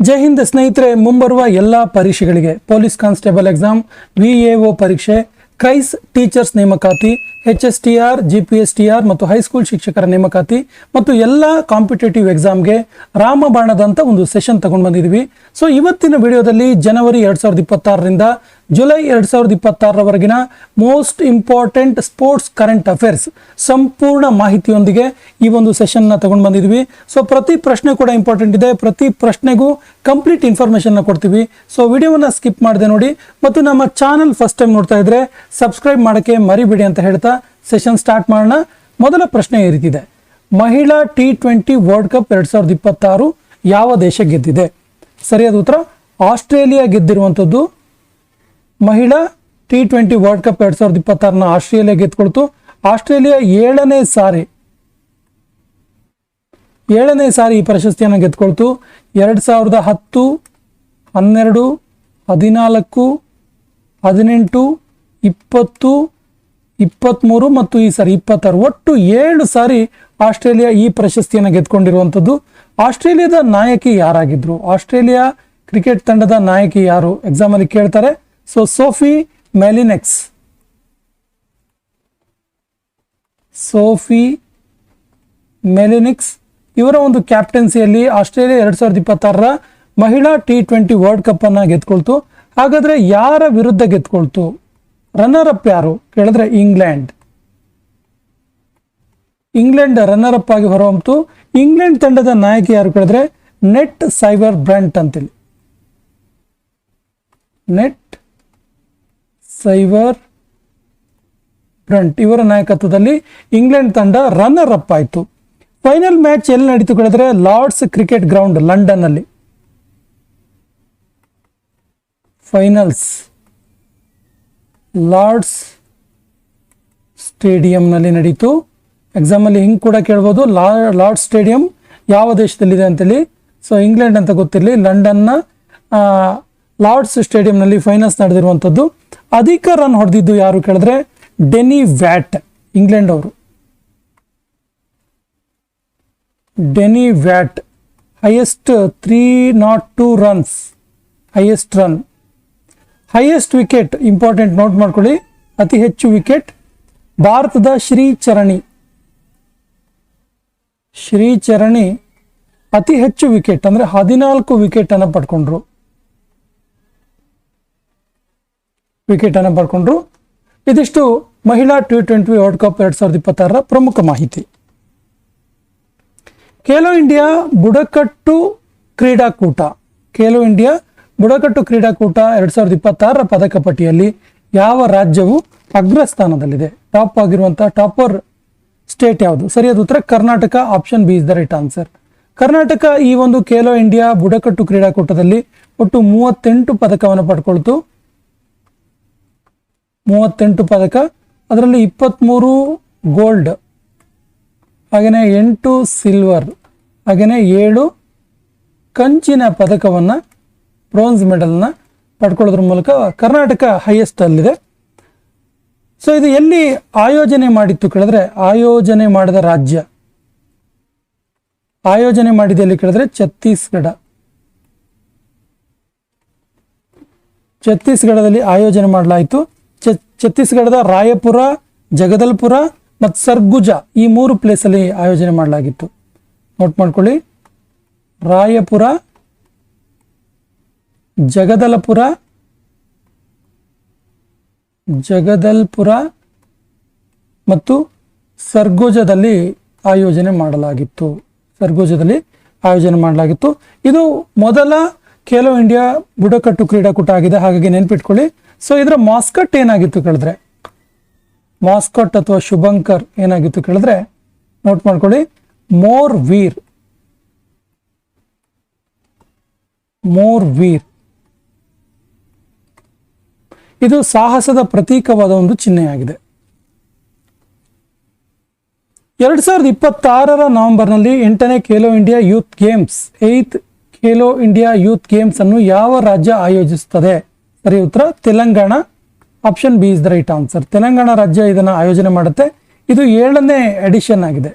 ಜೈ ಹಿಂದ್ ಸ್ನೇಹಿತರೆ, ಮುಂಬರುವ ಎಲ್ಲ ಪರೀಕ್ಷೆಗಳಿಗೆ ಪೊಲೀಸ್ ಕಾನ್ಸ್ಟೇಬಲ್ ಎಕ್ಸಾಮ್, ವಿಎಒ ಪರೀಕ್ಷೆ, ಕ್ರೈಸ್ ಟೀಚರ್ಸ್ ನೇಮಕಾತಿ, HSTR, GPSTR ಮತ್ತು ಹೈಸ್ಕೂಲ್ ಶಿಕ್ಷಕರ ನೇಮಕಾತಿ ಮತ್ತು ಎಲ್ಲ ಕಾಂಪಿಟೇಟಿವ್ ಎಕ್ಸಾಮ್ಗೆ ರಾಮಬಾಣದಂತ ಒಂದು ಸೆಷನ್ ತಗೊಂಡು ಬಂದಿದ್ವಿ. ಸೊ ಇವತ್ತಿನ ವಿಡಿಯೋದಲ್ಲಿ ಜನವರಿ 2026ರಿಂದ ಜುಲೈ 2026ರವರೆಗಿನ most important sports current affairs ಸಂಪೂರ್ಣ ಮಾಹಿತಿಯೊಂದಿಗೆ ಈ ಒಂದು ಸೆಷನ್ನ ತಗೊಂಡು ಬಂದಿದ್ವಿ. ಸೊ ಪ್ರತಿ ಪ್ರಶ್ನೆ ಕೂಡ ಇಂಪಾರ್ಟೆಂಟ್ ಇದೆ, ಪ್ರತಿ ಪ್ರಶ್ನೆಗೂ ಕಂಪ್ಲೀಟ್ ಇನ್ಫಾರ್ಮೇಷನ್ನ ಕೊಡ್ತೀವಿ. ಸೊ ವಿಡಿಯೋವನ್ನು ಸ್ಕಿಪ್ ಮಾಡದೆ ನೋಡಿ ಮತ್ತು ನಮ್ಮ ಚಾನಲ್ ಫಸ್ಟ್ ಟೈಮ್ ನೋಡ್ತಾ ಇದ್ರೆ ಸಬ್ಸ್ಕ್ರೈಬ್ ಮಾಡೋಕ್ಕೆ ಮರಿಬೇಡಿ ಅಂತ ಹೇಳ್ತಾ ಸೆಷನ್ ಸ್ಟಾರ್ಟ್ ಮಾಡೋಣ. ಮೊದಲ ಪ್ರಶ್ನೆ ಈ ರೀತಿ ಇದೆ: ಮಹಿಳಾ T20 ವರ್ಲ್ಡ್ ಕಪ್ 2026 ಯಾವ ದೇಶ ಗೆದ್ದಿದೆ? ಸರಿಯಾದ ಉತ್ತರ ಆಸ್ಟ್ರೇಲಿಯಾ ಗೆದ್ದಿರುವಂಥದ್ದು. ಮಹಿಳಾ T20 ವರ್ಲ್ಡ್ ಕಪ್ 2026ನ ಆಸ್ಟ್ರೇಲಿಯಾ ಗೆದ್ಕೊಳ್ತು. ಆಸ್ಟ್ರೇಲಿಯಾ ಏಳನೇ ಸಾರಿ ಈ ಪ್ರಶಸ್ತಿಯನ್ನು ಗೆದ್ಕೊಳ್ತು. 2010, 12, 14, 18, 20, 23 ಮತ್ತು ಈ ಸಾರಿ 26, ಒಟ್ಟು 7 ಸಾರಿ ಆಸ್ಟ್ರೇಲಿಯಾ ಈ ಪ್ರಶಸ್ತಿಯನ್ನು ಗೆದ್ಕೊಂಡಿರುವಂಥದ್ದು. ಆಸ್ಟ್ರೇಲಿಯಾದ ನಾಯಕಿ ಯಾರಾಗಿದ್ರು? ಆಸ್ಟ್ರೇಲಿಯಾ ಕ್ರಿಕೆಟ್ ತಂಡದ ನಾಯಕಿ ಯಾರು? ಎಕ್ಸಾಮ್ ಅಲ್ಲಿ ಕೇಳ್ತಾರೆ. ಸೊ ಸೋಫಿ ಮೆಲಿನಿಕ್ಸ್ ಇವರ ಒಂದು ಕ್ಯಾಪ್ಟನ್ಸಿಯಲ್ಲಿ ಆಸ್ಟ್ರೇಲಿಯಾ 2026ರ ಮಹಿಳಾ T20 ವರ್ಲ್ಡ್ ಕಪ್ ಅನ್ನ ಗೆದ್ಕೊಳ್ತು. ಹಾಗಾದ್ರೆ ಯಾರ ವಿರುದ್ಧ ಗೆದ್ಕೊಳ್ತು? ರನ್ನರ್ ಅಪ್ ಯಾರು ಕೇಳಿದ್ರೆ ಇಂಗ್ಲೆಂಡ್ ರನ್ನರ್ ಅಪ್ ಆಗಿ ಹೊರಹೊಮ್ಮಿತು. ಇಂಗ್ಲೆಂಡ್ ತಂಡದ ನಾಯಕಿ ಯಾರು ಕೇಳಿದ್ರೆ ನೆಟ್ ಸೈವರ್ ಬ್ರಂಟ್ ಅಂತೇಳಿ. ಇವರ ನಾಯಕತ್ವದಲ್ಲಿ ಇಂಗ್ಲೆಂಡ್ ತಂಡ ರನ್ನರ್ ಅಪ್ ಆಯಿತು. ಫೈನಲ್ ಮ್ಯಾಚ್ ಎಲ್ಲಿ ನಡೀತು ಕೇಳಿದ್ರೆ ಲಾರ್ಡ್ಸ್ ಕ್ರಿಕೆಟ್ ಗ್ರೌಂಡ್ ಲಂಡನ್ ಅಲ್ಲಿ. ಫೈನಲ್ಸ್ ಲಾರ್ಡ್ಸ್ ಸ್ಟೇಡಿಯಂನಲ್ಲಿ ನಡೀತು. ಎಕ್ಸಾಮ್ ಅಲ್ಲಿ ಹಿಂಗೆ ಕೂಡ ಕೇಳ್ಬೋದು, ಲಾರ್ಡ್ಸ್ ಸ್ಟೇಡಿಯಂ ಯಾವ ದೇಶದಲ್ಲಿದೆ ಅಂತೇಳಿ. ಸೊ ಇಂಗ್ಲೆಂಡ್ ಅಂತ ಗೊತ್ತಿರಲಿ, ಲಂಡನ್ನ ಲಾರ್ಡ್ಸ್ ಸ್ಟೇಡಿಯಂನಲ್ಲಿ ಫೈನಲ್ಸ್ ನಡೆದಿರುವಂಥದ್ದು. ಅಧಿಕ ರನ್ ಹೊಡೆದಿದ್ದು ಯಾರು ಕೇಳಿದ್ರೆ ಡೆನಿ ವ್ಯಾಟ್, ಇಂಗ್ಲೆಂಡ್ ಅವರು. Danni Wyatt highest 302 runs, highest wicket important note ಮಾಡ್ಕೊಳ್ಳಿ, ಅತಿ ಹೆಚ್ಚು ವಿಕೆಟ್ ಭಾರತದ ಶ್ರೀಚರಣಿ ಅತಿ ಹೆಚ್ಚು ವಿಕೆಟ್ ಅಂದ್ರೆ 14 ವಿಕೆಟ್ ಅನ್ನು ಪಡ್ಕೊಂಡ್ರು. ಇದಿಷ್ಟು ಮಹಿಳಾ T20 ವರ್ಲ್ಡ್ ಕಪ್ 2026ರ ಪ್ರಮುಖ ಮಾಹಿತಿ. ಖೇಲೋ ಇಂಡಿಯಾ ಬುಡಕಟ್ಟು ಕ್ರೀಡಾಕೂಟ 2026ರ ಪದಕ ಪಟ್ಟಿಯಲ್ಲಿ ಯಾವ ರಾಜ್ಯವು ಅಗ್ರಸ್ಥಾನದಲ್ಲಿದೆ? ಟಾಪ್ ಆಗಿರುವಂತಹ ಟಾಪರ್ ಸ್ಟೇಟ್ ಯಾವುದು? ಸರಿಯಾದ ಉತ್ತರ Karnataka. Option B is the right answer. Karnataka ಈ ಒಂದು ಖೇಲೋ ಇಂಡಿಯಾ ಬುಡಕಟ್ಟು ಕ್ರೀಡಾಕೂಟದಲ್ಲಿ ಒಟ್ಟು 38 ಪದಕವನ್ನು ಪಡ್ಕೊಳ್ತು. 38 ಪದಕ, ಅದರಲ್ಲಿ 23 ಗೋಲ್ಡ್, ಹಾಗೆಯೇ 8 ಸಿಲ್ವರ್, ಹಾಗೆಯೇ 7 ಕಂಚಿನ ಪದಕವನ್ನು, ಬ್ರೋನ್ಸ್ ಮೆಡಲ್ನ ಪಡ್ಕೊಳ್ಳೋದ್ರ ಮೂಲಕ ಕರ್ನಾಟಕ ಹೈಯೆಸ್ಟ್ ಅಲ್ಲಿದೆ. ಸೊ ಇದು ಎಲ್ಲಿ ಆಯೋಜನೆ ಮಾಡಿತ್ತು ಕೇಳಿದ್ರೆ ಆಯೋಜನೆ ಮಾಡಿದ ರಾಜ್ಯ, ಆಯೋಜನೆ ಮಾಡಿದೆ ಎಲ್ಲಿ ಕೇಳಿದ್ರೆ ಛತ್ತೀಸ್ಗಢದಲ್ಲಿ ಆಯೋಜನೆ ಮಾಡಲಾಯಿತು. ಛತ್ತೀಸ್ಗಢದ ರಾಯಪುರ, ಜಗದಲ್ಪುರ ಮತ್ತು ಸರ್ಗುಜಾ ಈ 3 ಪ್ಲೇಸಲ್ಲಿ ಆಯೋಜನೆ ಮಾಡಲಾಗಿತ್ತು. ನೋಟ್ ಮಾಡ್ಕೊಳ್ಳಿ, ರಾಯಪುರ, ಜಗದಲ್ಪುರ ಮತ್ತು ಸರ್ಗುಜಾದಲ್ಲಿ ಆಯೋಜನೆ ಮಾಡಲಾಗಿತ್ತು. ಇದು ಮೊದಲ ಖೇಲೋ ಇಂಡಿಯಾ ಬುಡಕಟ್ಟು ಕ್ರೀಡಾಕೂಟ ಆಗಿದೆ, ಹಾಗಾಗಿ ನೆನ್ಪಿಟ್ಕೊಳ್ಳಿ. ಸೊ ಇದರ ಮಾಸ್ಕಟ್ ಏನಾಗಿತ್ತು ಕೇಳಿದ್ರೆ, ಮಾಸ್ಕಟ್ ಅಥವಾ ಶುಭಂಕರ್ ಏನಾಗಿತ್ತು ಕೇಳಿದ್ರೆ ನೋಟ್ ಮಾಡ್ಕೊಳ್ಳಿ, ಮೋರ್ ವೀರ್. ಇದು ಸಾಹಸದ ಪ್ರತೀಕವಾದ ಒಂದು ಚಿಹ್ನೆಯಾಗಿದೆ. 2026ರ ನವೆಂಬರ್ನಲ್ಲಿ 8ನೇ Khelo India youth games, 8th Khelo India youth games ಅನ್ನು ಯಾವ ರಾಜ್ಯ ಆಯೋಜಿಸುತ್ತದೆ? ಸರಿ ಉತ್ತರ Telangana. Option B is the right answer. Telangana ರಾಜ್ಯ ಇದನ್ನು ಆಯೋಜನೆ ಮಾಡುತ್ತೆ. ಇದು 8ನೇ ಎಡಿಷನ್ ಆಗಿದೆ.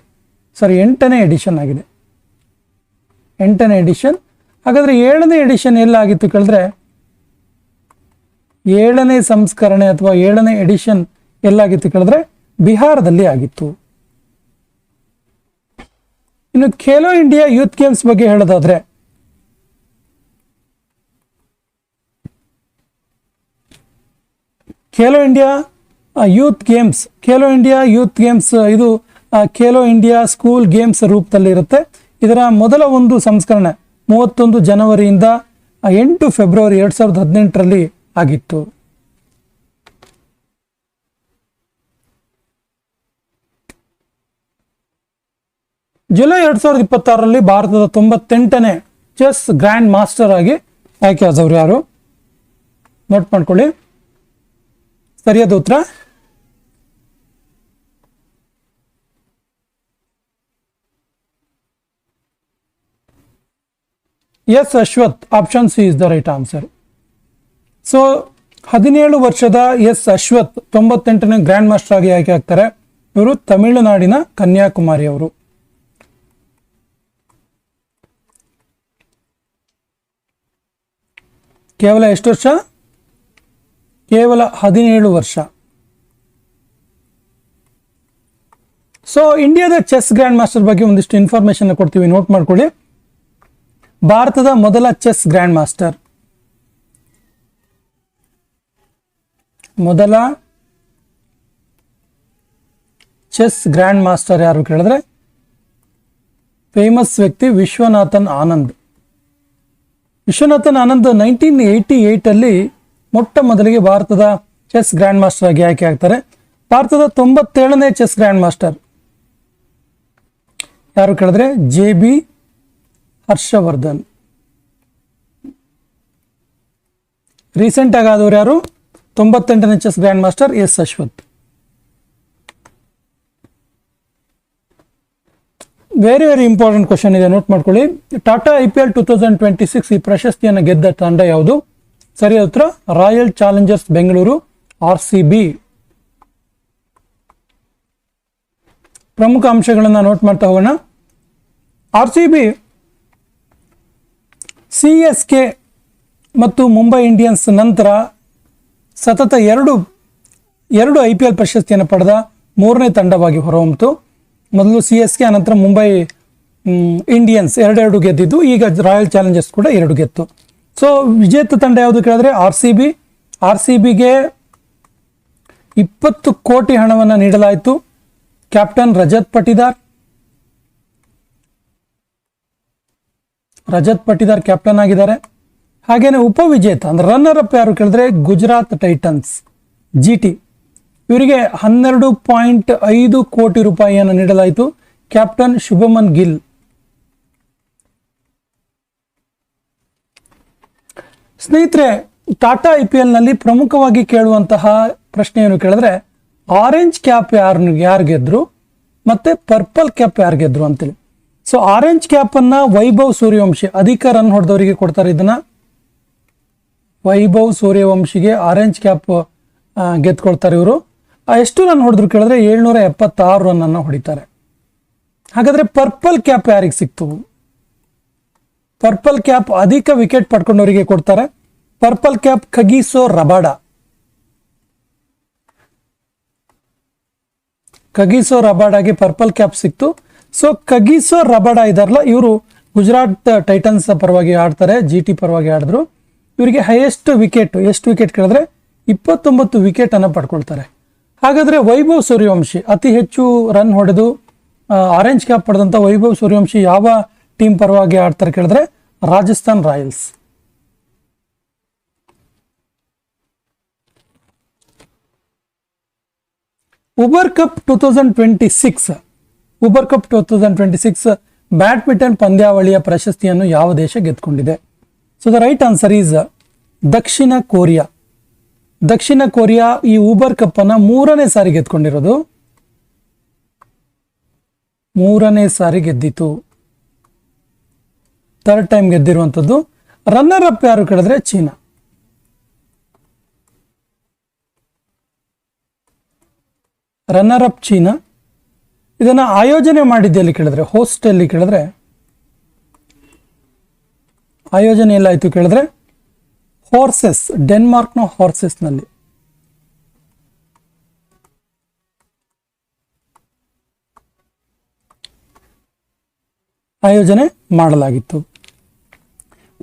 ಹಾಗಾದ್ರೆ 7ನೇ ಎಡಿಷನ್ ಎಲ್ಲಾಗಿತ್ತು ಕೇಳಿದ್ರೆ 7ನೇ ಸಂಸ್ಕರಣೆ ಅಥವಾ 7ನೇ ಎಡಿಷನ್ ಎಲ್ಲಾಗಿತ್ತು ಕೇಳಿದ್ರೆ ಬಿಹಾರದಲ್ಲಿ ಆಗಿತ್ತು. ಇನ್ನು ಖೇಲೋ ಇಂಡಿಯಾ ಯೂತ್ ಗೇಮ್ಸ್ ಬಗ್ಗೆ ಹೇಳೋದಾದ್ರೆ ಖೇಲೋ ಇಂಡಿಯಾ ಯೂತ್ ಗೇಮ್ಸ್ ಇದು ಖೇಲೋ ಇಂಡಿಯಾ ಸ್ಕೂಲ್ ಗೇಮ್ಸ್ ರೂಪದಲ್ಲಿ ಇರುತ್ತೆ. ಇದರ ಮೊದಲ ಒಂದು ಸಂಸ್ಕರಣೆ 31 ಜನವರಿಯಿಂದ 8 ಫೆಬ್ರವರಿ 2018ರಲ್ಲಿ ಆಗಿತ್ತು. ಜುಲೈ 2026ರಲ್ಲಿ ಭಾರತದ 98ನೇ ಚೆಸ್ ಗ್ರ್ಯಾಂಡ್ ಮಾಸ್ಟರ್ ಆಗಿ ಆಯ್ಕೆ ಆದವರು ಯಾರು? ನೋಟ್ ಮಾಡ್ಕೊಳ್ಳಿ. ಸರಿಯಾದ ಉತ್ತರ S Ashwath. Option C is the right answer. So 17 ವರ್ಷದ ಎಸ್ ಅಶ್ವಥ್ 98ನೇ ಗ್ರ್ಯಾಂಡ್ ಮಾಸ್ಟರ್ ಆಗಿ ಆಯ್ಕೆ ಆಗ್ತಾರೆ. ಇವರು ತಮಿಳುನಾಡಿನ ಕನ್ಯಾಕುಮಾರಿ ಅವರು. ಕೇವಲ ಎಷ್ಟು ವರ್ಷ? ಕೇವಲ 17 ವರ್ಷ. ಸೊ ಇಂಡಿಯಾದ ಚೆಸ್ ಗ್ರ್ಯಾಂಡ್ ಮಾಸ್ಟರ್ ಬಗ್ಗೆ ಒಂದಿಷ್ಟು ಇನ್ಫಾರ್ಮೇಶನ್ ಕೊಡ್ತೀವಿ, ನೋಟ್ ಮಾಡ್ಕೊಳ್ಳಿ. ಭಾರತದ ಮೊದಲ ಚೆಸ್ ಗ್ರ್ಯಾಂಡ್ ಮಾಸ್ಟರ್, ಯಾರು ಕೇಳಿದ್ರೆ ಫೇಮಸ್ ವ್ಯಕ್ತಿ ವಿಶ್ವನಾಥನ್ ಆನಂದ್. 1988 ಮೊಟ್ಟ ಮೊದಲಿಗೆ ಭಾರತದ ಚೆಸ್ ಗ್ರ್ಯಾಂಡ್ ಮಾಸ್ಟರ್ ಆಗಿ ಆಯ್ಕೆ ಆಗ್ತಾರೆ. ಭಾರತದ 97ನೇ ಚೆಸ್ ಗ್ರ್ಯಾಂಡ್ ಮಾಸ್ಟರ್ ಯಾರು ಕೇಳಿದ್ರೆ JB ಹರ್ಷವರ್ಧನ್. ರೀಸೆಂಟ್ ಆಗಿ ಆದವರು ಯಾರು? 98ನೇ chess grandmaster S Ashwath. Very important question ಇದೆ, ನೋಟ್ ಮಾಡ್ಕೊಳ್ಳಿ. ಟಾಟಾ IPL 2026 ಈ ಪ್ರಶಸ್ತಿಯನ್ನು ಗೆದ್ದ ತಂಡ ಯಾವುದು? ಸರಿಯಾದ ಉತ್ತರ ರಾಯಲ್ ಚಾಲೆಂಜರ್ಸ್ ಬೆಂಗಳೂರು, RCB. ಪ್ರಮುಖ ಅಂಶಗಳನ್ನು ನೋಟ್ ಮಾಡ್ತಾ ಹೋಗೋಣ. RCB CSK ಮತ್ತು ಮುಂಬೈ ಇಂಡಿಯನ್ಸ್ ನಂತರ ಸತತ ಎರಡು IPL ಪ್ರಶಸ್ತಿಯನ್ನು ಪಡೆದ 3ನೇ ತಂಡವಾಗಿ ಹೊರಹೊಮ್ಮಿತು. ಮೊದಲು CSK, ಅನಂತರ ಮುಂಬೈ ಇಂಡಿಯನ್ಸ್ ಎರಡು ಗೆದ್ದಿದ್ದು, ಈಗ ರಾಯಲ್ ಚಾಲೆಂಜರ್ಸ್ ಕೂಡ 2 ಗೆತ್ತು. ಸೊ ವಿಜೇತ ತಂಡ ಯಾವುದು ಕೇಳಿದ್ರೆ RCBಗೆ 20 ಕೋಟಿ ಹಣವನ್ನು ನೀಡಲಾಯಿತು. ಕ್ಯಾಪ್ಟನ್ ರಜತ್ ಪಟಿದಾರ್ ಕ್ಯಾಪ್ಟನ್ ಆಗಿದ್ದಾರೆ. ಹಾಗೇನೆ ಉಪವಿಜೇತ ಅಂದ್ರೆ ರನ್ನರ್ ಅಪ್ ಯಾರು ಕೇಳಿದ್ರೆ ಗುಜರಾತ್ ಟೈಟನ್ಸ್ GT. ಇವರಿಗೆ 12.5 ಕೋಟಿ ರೂಪಾಯಿಯನ್ನು ನೀಡಲಾಯಿತು. ಕ್ಯಾಪ್ಟನ್ ಶುಭಮನ್ ಗಿಲ್. ಸ್ನೇಹಿತರೆ, ಟಾಟಾ IPL ನಲ್ಲಿ ಪ್ರಮುಖವಾಗಿ ಕೇಳುವಂತಹ ಪ್ರಶ್ನೆ ಏನು ಕೇಳಿದ್ರೆ ಆರೆಂಜ್ ಕ್ಯಾಪ್ ಯಾರು ಗೆದ್ರು ಮತ್ತೆ ಪರ್ಪಲ್ ಕ್ಯಾಪ್ ಯಾರು ಗೆದ್ರು ಅಂತೇಳಿ. ಸೊ ಆರೆಂಜ್ ಕ್ಯಾಪ್ ಅನ್ನ ವೈಭವ್ ಸೂರ್ಯವಂಶಿ, ಅಧಿಕ ರನ್ ಹೊಡೆದವರಿಗೆ ಕೊಡ್ತಾರೆ. ಇದನ್ನ ವೈಭವ್ ಸೂರ್ಯವಂಶಿಗೆ ಆರೆಂಜ್ ಕ್ಯಾಪ್ ಗೆದ್ಕೊಳ್ತಾರೆ. ಇವರು ಎಷ್ಟು ರನ್ ಹೊಡೆದ್ರು ಕೇಳಿದ್ರೆ 776 ರನ್ ಅನ್ನ ಹೊಡಿತಾರೆ. ಹಾಗಾದ್ರೆ ಪರ್ಪಲ್ ಕ್ಯಾಪ್ ಯಾರಿಗೆ ಸಿಕ್ತು? ಪರ್ಪಲ್ ಕ್ಯಾಪ್ ಅಧಿಕ ವಿಕೆಟ್ ಪಡ್ಕೊಂಡವರಿಗೆ ಕೊಡ್ತಾರೆ. ಪರ್ಪಲ್ ಕ್ಯಾಪ್ ಕಗಿಸೋ ರಬಾಡಾಗೆ ಪರ್ಪಲ್ ಕ್ಯಾಪ್ ಸಿಕ್ತು. ಸೊ ಕಗಿಸೋ ರಬಾಡಾ ಇದಾರಲ್ಲ, ಇವರು ಗುಜರಾತ್ ಟೈಟನ್ಸ್ ಪರವಾಗಿ ಆಡ್ತಾರೆ, GT ಪರವಾಗಿ ಆಡಿದ್ರು. ಇವರಿಗೆ ಹೈಯೆಸ್ಟ್ ವಿಕೆಟ್ ಎಷ್ಟು ವಿಕೆಟ್ ಕೇಳಿದ್ರೆ 29 ವಿಕೆಟ್ ಅನ್ನ ಪಡ್ಕೊಳ್ತಾರೆ. ಹಾಗಾದ್ರೆ ವೈಭವ್ ಸೂರ್ಯವಂಶಿ ಅತಿ ಹೆಚ್ಚು ರನ್ ಹೊಡೆದು ಆರೆಂಜ್ ಕ್ಯಾಪ್ ಪಡೆದಂತ ವೈಭವ್ ಸೂರ್ಯವಂಶಿ ಯಾವ ಟೀಮ್ ಪರವಾಗಿ ಆಡ್ತಾರೆ ಕೇಳಿದ್ರೆ Rajasthan Royals. Uber cup 2026 badminton ಪಂದ್ಯಾವಳಿಯ ಪ್ರಶಸ್ತಿಯನ್ನು ಯಾವ ದೇಶ ಗೆದ್ದುಕೊಂಡಿದೆ? So the right answer is ದಕ್ಷಿಣ ಕೊರಿಯಾ. ಈ ಉಬರ್ ಕಪ್ ಅನ್ನ 3ನೇ ಸಾರಿ ಗೆದ್ಕೊಂಡಿರೋದು, 3ನೇ ಸಾರಿ ಗೆದ್ದಿತ್ತು, 3rd ಟೈಮ್ ಗೆದ್ದಿರುವಂಥದ್ದು. ರನ್ನರ್ ಅಪ್ ಯಾರು ಕೇಳಿದ್ರೆ ಚೀನಾ. ಇದನ್ನ ಆಯೋಜನೆ ಮಾಡಿದ್ದಲ್ಲಿ ಕೇಳಿದ್ರೆ, ಹೋಸ್ಟ್ ಅಲ್ಲಿ ಕೇಳಿದ್ರೆ ಆಯೋಜನೆ ಎಲ್ಲಾಯಿತು ಕೇಳಿದ್ರೆ ಹಾರ್ಸೆಸ್, ಡೆನ್ಮಾರ್ಕ್ನ ಹಾರ್ಸೆಸ್ನಲ್ಲಿ ಆಯೋಜನೆ ಮಾಡಲಾಗಿತ್ತು.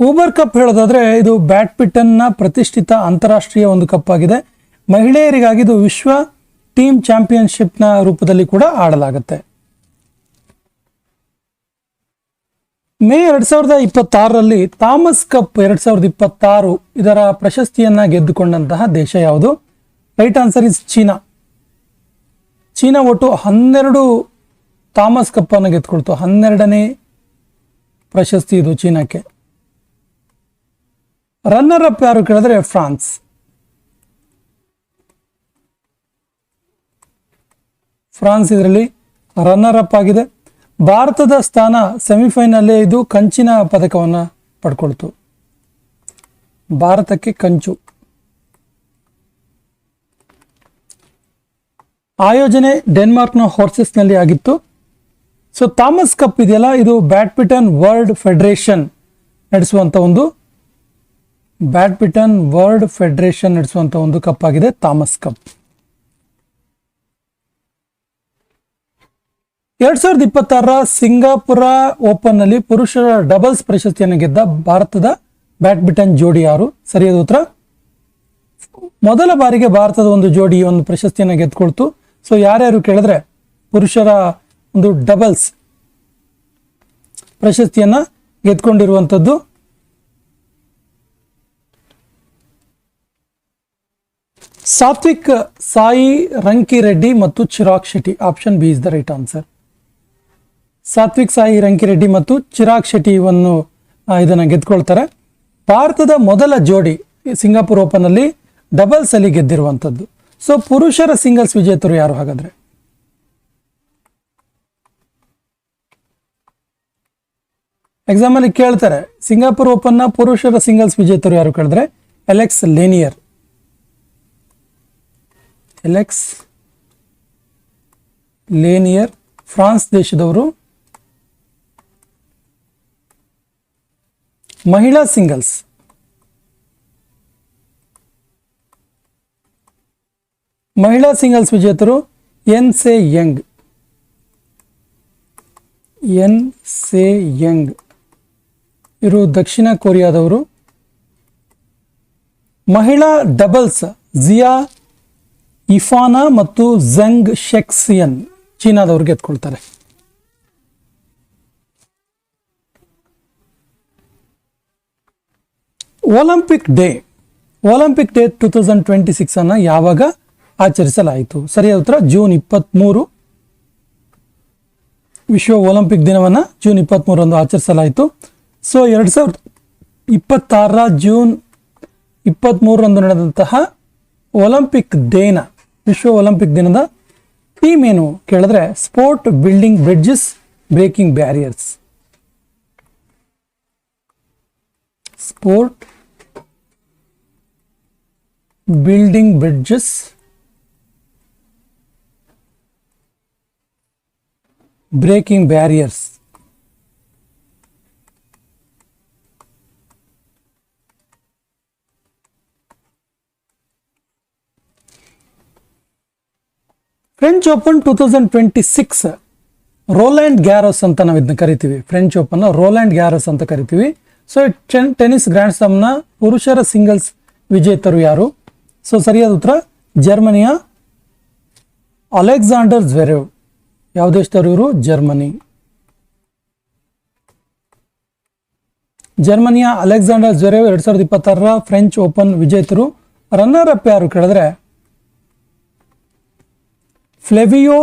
ಊಬರ್ ಕಪ್ ಹೇಳೋದಾದ್ರೆ ಇದು ಬ್ಯಾಡ್ಮಿಂಟನ್ನ ಪ್ರತಿಷ್ಠಿತ ಅಂತಾರಾಷ್ಟ್ರೀಯ ಒಂದು ಕಪ್ ಆಗಿದೆ. ಮಹಿಳೆಯರಿಗಾಗಿ ಇದು ವಿಶ್ವ ಟೀಮ್ ಚಾಂಪಿಯನ್ಶಿಪ್ನ ರೂಪದಲ್ಲಿ ಕೂಡ ಆಡಲಾಗುತ್ತೆ. ಮೇ 2026ರಲ್ಲಿ ಥಾಮಸ್ ಕಪ್ 2026 ಇದರ ಪ್ರಶಸ್ತಿಯನ್ನ ಗೆದ್ದುಕೊಂಡಂತಹ ದೇಶ ಯಾವುದು? Right answer is China. China ಒಟ್ಟು 12 ಥಾಮಸ್ ಕಪ್ ಅನ್ನು ಗೆದ್ದುಕೊಳ್ತು. 12ನೇ ಪ್ರಶಸ್ತಿ ಇದು ಚೀನಾಕ್ಕೆ. ರನ್ನರ್ ಅಪ್ ಯಾರು ಕೇಳಿದ್ರೆ ಫ್ರಾನ್ಸ್. ಫ್ರಾನ್ಸ್ ಇದರಲ್ಲಿ ರನ್ನರ್ ಅಪ್ ಆಗಿದೆ. ಭಾರತದ ಸ್ಥಾನ ಸೆಮಿಫೈನಲ್ಲೇ ಇದು ಕಂಚಿನ ಪದಕವನ್ನು ಪಡ್ಕೊಳ್ತು. ಭಾರತಕ್ಕೆ ಕಂಚು. ಆಯೋಜನೆ ಡೆನ್ಮಾರ್ಕ್ನ ಹಾರ್ಸೆಸ್ನಲ್ಲಿ ಆಗಿತ್ತು. ಸೊ ಥಾಮಸ್ ಕಪ್ ಇದೆಯಲ್ಲ, ಇದು ಬ್ಯಾಡ್ಮಿಂಟನ್ ವರ್ಲ್ಡ್ ಫೆಡರೇಷನ್ ನಡೆಸುವಂತ ಒಂದು ಕಪ್ ಆಗಿದೆ ಥಾಮಸ್ ಕಪ್. 2026ರ ಸಿಂಗಾಪುರ ಓಪನ್ ನಲ್ಲಿ ಪುರುಷರ ಡಬಲ್ಸ್ ಪ್ರಶಸ್ತಿಯನ್ನು ಗೆದ್ದ ಭಾರತದ ಬ್ಯಾಡ್ಮಿಂಟನ್ ಜೋಡಿ ಯಾರು? ಸರಿಯಾದ ಉತ್ತರ ಮೊದಲ ಬಾರಿಗೆ ಭಾರತದ ಒಂದು ಜೋಡಿ ಒಂದು ಪ್ರಶಸ್ತಿಯನ್ನು ಗೆದ್ಕೊಳ್ತು. ಸೊ ಯಾರ್ಯಾರು ಕೇಳಿದ್ರೆ ಪುರುಷರ ಒಂದು ಡಬಲ್ಸ್ ಪ್ರಶಸ್ತಿಯನ್ನ ಗೆದ್ಕೊಂಡಿರುವಂಥದ್ದು ಸಾತ್ವಿಕ್ ಸಾಯಿ ರಂಕಿರೆಡ್ಡಿ ಮತ್ತು Chirag Shetty. Option B is the right answer. Satwik Sai Rankireddy ಮತ್ತು ಚಿರಾಗ್ ಶೆಟ್ಟಿ ಇದನ್ನು ಗೆದ್ಕೊಳ್ತಾರೆ. ಭಾರತದ ಮೊದಲ ಜೋಡಿ ಸಿಂಗಾಪುರ್ ಓಪನ್ ಅಲ್ಲಿ ಡಬಲ್ಸ್ ಅಲ್ಲಿ ಗೆದ್ದಿರುವಂಥದ್ದು. ಸೊ ಪುರುಷರ ಸಿಂಗಲ್ಸ್ ವಿಜೇತರು ಯಾರು ಹಾಗಾದ್ರೆ? ಎಕ್ಸಾಮ್ ಅಲ್ಲಿ ಕೇಳ್ತಾರೆ ಸಿಂಗಾಪುರ್ ಓಪನ್ ನ ಪುರುಷರ ಸಿಂಗಲ್ಸ್ ವಿಜೇತರು ಯಾರು ಕೇಳಿದ್ರೆ ಅಲೆಕ್ಸ್ ಲೇನಿಯರ್ ಫ್ರಾನ್ಸ್ ದೇಶದವರು. ಮಹಿಳಾ ಸಿಂಗಲ್ಸ್ ವಿಜೇತರು ಎನ್ ಸೆ ಯಂಗ್ ಇವರು ದಕ್ಷಿಣ ಕೊರಿಯಾದವರು. ಮಹಿಳಾ ಡಬಲ್ಸ್ ಜಿಯಾ ಇಫಾನಾ ಮತ್ತು ಝಂಗ್ ಶೆಕ್ಸಿಯನ್ ಚೀನಾದವರು ಗೆದ್ಕೊಳ್ತಾರೆ. ಒಲಿಂಪಿಕ್ ಡೇ 2026 ಅನ್ನ ಯಾವಾಗ ಆಚರಿಸಲಾಯಿತು? ಸರಿಯಾದ ಉತ್ತರ ಜೂನ್ 23. ವಿಶ್ವ ಒಲಿಂಪಿಕ್ ದಿನವನ್ನ ಜೂನ್ 23 ಆಚರಿಸಲಾಯಿತು. ಸೊ 2026 ಜೂನ್ 23 ನಡೆದಂತಹ ಒಲಿಂಪಿಕ್ ಡೇನ ವಿಶ್ವ ಒಲಿಂಪಿಕ್ ದಿನದ ಥೀಮ್ ಏನು ಕೇಳಿದ್ರೆ sport building bridges breaking barriers. Sport building bridges breaking barriers. French Open 2026 Roland Garros ಅಂತ ನಾವು ಇದನ್ನ ಕರಿತೀವಿ. ಫ್ರೆಂಚ್ ಓಪನ್ ರೋಲ್ಯಾಂಡ್ ಗ್ಯಾರೋಸ್ ಅಂತ ಕರಿತೀವಿ. ಸೊ ಟೆನ್ನಿಸ್ ಗ್ರ್ಯಾಂಡ್ ಸ್ಲಾಮ್ನ ಪುರುಷರ ಸಿಂಗಲ್ಸ್ ವಿಜೇತರು ಯಾರು? ಸೊ ಸರಿಯಾದ ಉತ್ತರ ಜರ್ಮನಿಯ ಅಲೆಕ್ಸಾಂಡರ್ ಜ್ವೆರೇವ್. ಯಾವ ದೇಶದವರು ಇವರು? ಜರ್ಮನಿಯ ಅಲೆಕ್ಸಾಂಡರ್ ಜ್ವೆರೇವ್ 2026ರ ಫ್ರೆಂಚ್ ಓಪನ್ ವಿಜೇತರು. ರನ್ನರ್ ಅಪ್ ಯಾರು ಕೇಳಿದ್ರೆ ಫ್ಲೆವಿಯೋ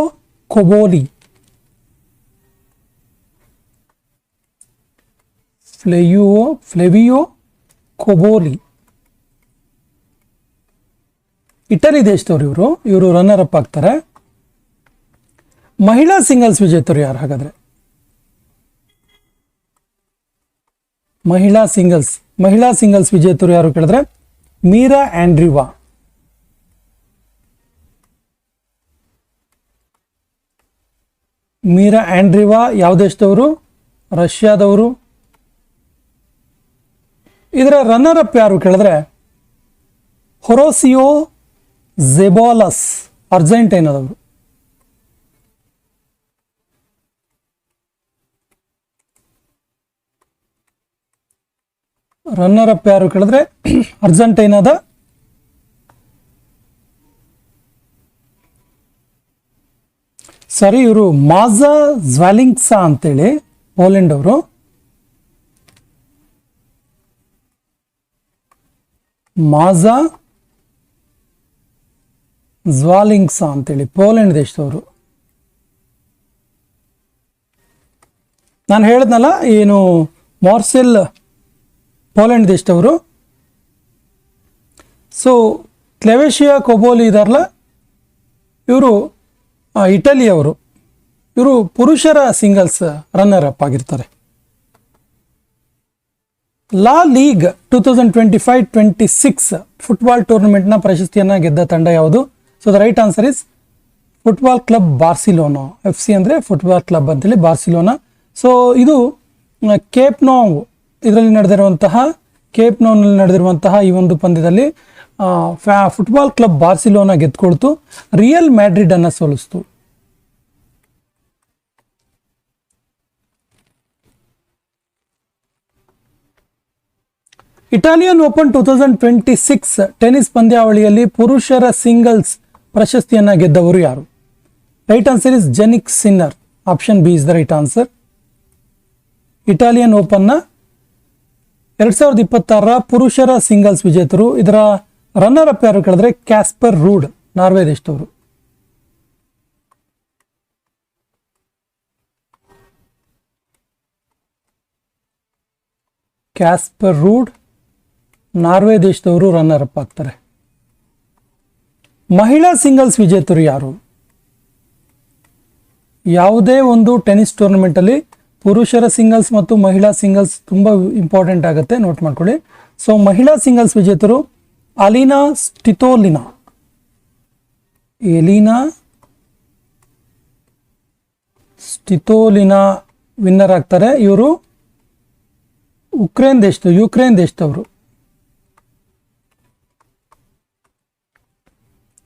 ಕೊಬೋಲಿ ಇಟಲಿ ದೇಶದವರು ಇವರು ರನ್ನರ್ ಅಪ್ ಆಗ್ತಾರೆ. ಮಹಿಳಾ ಸಿಂಗಲ್ಸ್ ವಿಜೇತರು ಯಾರು ಹಾಗಾದ್ರೆ? ಮಹಿಳಾ ಸಿಂಗಲ್ಸ್ ವಿಜೇತರು ಯಾರು ಕೇಳಿದ್ರೆ ಮೀರಾ ಆಂಡ್ರಿವಾ ಯಾವ ದೇಶದವರು? ರಷ್ಯಾದವರು. ಇದರ ರನ್ನರ್ ಅಪ್ ಯಾರು ಕೇಳಿದ್ರೆ ಹೊರೋಸಿಯೋ ಝೆಬಾಲಸ್, ಅರ್ಜೆಂಟೈನಾದವರು. ರನ್ನರ್ ಅಪ್ ಯಾರು ಕೇಳಿದ್ರೆ ಅರ್ಜೆಂಟೈನಾದ ಸರಿ, ಇವರು ಮಾಜಾ ಜ್ವಾಲಿಂಗ್ಸಾ ಅಂತೇಳಿ ಪೋಲೆಂಡ್ ಅವರು. ಮಾಜಾ ಜ್ವಾಲಿಂಗ್ಸಾ ಅಂತೇಳಿ ಪೋಲೆಂಡ್ ದೇಶದವರು. ನಾನು ಹೇಳಿದ್ನಲ್ಲ ಏನು, ಮಾರ್ಸೆಲ್ ಪೋಲೆಂಡ್ ದೇಶದವರು. ಸೊ ಕ್ಲೆವೇಶಿಯಾ ಕೊಬೋಲಿ ಇದಾರಲ್ಲ, ಇವರು ಇಟಲಿಯವರು. ಇವರು ಪುರುಷರ ಸಿಂಗಲ್ಸ್ ರನ್ನರ್ ಅಪ್ ಆಗಿರ್ತಾರೆ. ಲಾ ಲೀಗ್ 2025-26 ಫುಟ್ಬಾಲ್ ಟೂರ್ನಮೆಂಟ್ನ ಪ್ರಶಸ್ತಿಯನ್ನು ಗೆದ್ದ ತಂಡ ಯಾವುದು? So the right answer is football club Barcelona. FC ಅಂದರೆ ಫುಟ್ಬಾಲ್ ಕ್ಲಬ್ ಅಂತೇಳಿ ಬಾರ್ಸಿಲೋನಾ. ಸೊ ಇದು ಕೇಪ್ ನೋವ್ ಇದರಲ್ಲಿ ನಡೆದಿರುವಂತಹ ಈ ಒಂದು ಪಂದ್ಯದಲ್ಲಿ ಫುಟ್ಬಾಲ್ ಕ್ಲಬ್ ಬಾರ್ಸಿಲೋನಾ ಗೆದ್ಕೊಳ್ತು, ರಿಯಲ್ ಮ್ಯಾಡ್ರಿಡ್ ಅನ್ನು ಸೋಲಿಸ್ತು. ಇಟಾಲಿಯನ್ ಓಪನ್ 2026 ಟೆನಿಸ್ ಪಂದ್ಯಾವಳಿಯಲ್ಲಿ ಪುರುಷರ ಸಿಂಗಲ್ಸ್ ಪ್ರಶಸ್ತಿಯನ್ನು ಗೆದ್ದವರು ಯಾರು? Right answer is Jannik Sinner. Option B is the right answer. Italian ಓಪನ್ನ 2026 ಪುರುಷರ ಸಿಂಗಲ್ಸ್ ವಿಜೇತರು. ಇದರ ರನ್ನರ್ ಅಪ್ ಯಾರು ಕೇಳಿದ್ರೆ ಕ್ಯಾಸ್ಪರ್ ರೂಡ್, ನಾರ್ವೆ ದೇಶದವರು. ಕ್ಯಾಸ್ಪರ್ ರೂಡ್, ನಾರ್ವೆ ದೇಶದವರು ರನ್ನರ್ ಅಪ್ ಆಗ್ತಾರೆ. ಮಹಿಳಾ ಸಿಂಗಲ್ಸ್ ವಿಜೇತರು ಯಾರು? ಯಾವುದೇ ಒಂದು ಟೆನಿಸ್ ಟೂರ್ನಮೆಂಟ್ ಅಲ್ಲಿ ಪುರುಷರ ಸಿಂಗಲ್ಸ್ ಮತ್ತು ಮಹಿಳಾ ಸಿಂಗಲ್ಸ್ ತುಂಬಾ ಇಂಪಾರ್ಟೆಂಟ್ ಆಗುತ್ತೆ, ನೋಟ್ ಮಾಡ್ಕೊಳ್ಳಿ. ಸೊ ಮಹಿಳಾ ಸಿಂಗಲ್ಸ್ ವಿಜೇತರು ಅಲಿನಾ ಸ್ಟಿತೋಲಿನಾ ವಿನ್ನರ್ ಆಗ್ತಾರೆ. ಇವರು ಯುಕ್ರೇನ್ ದೇಶದವರು.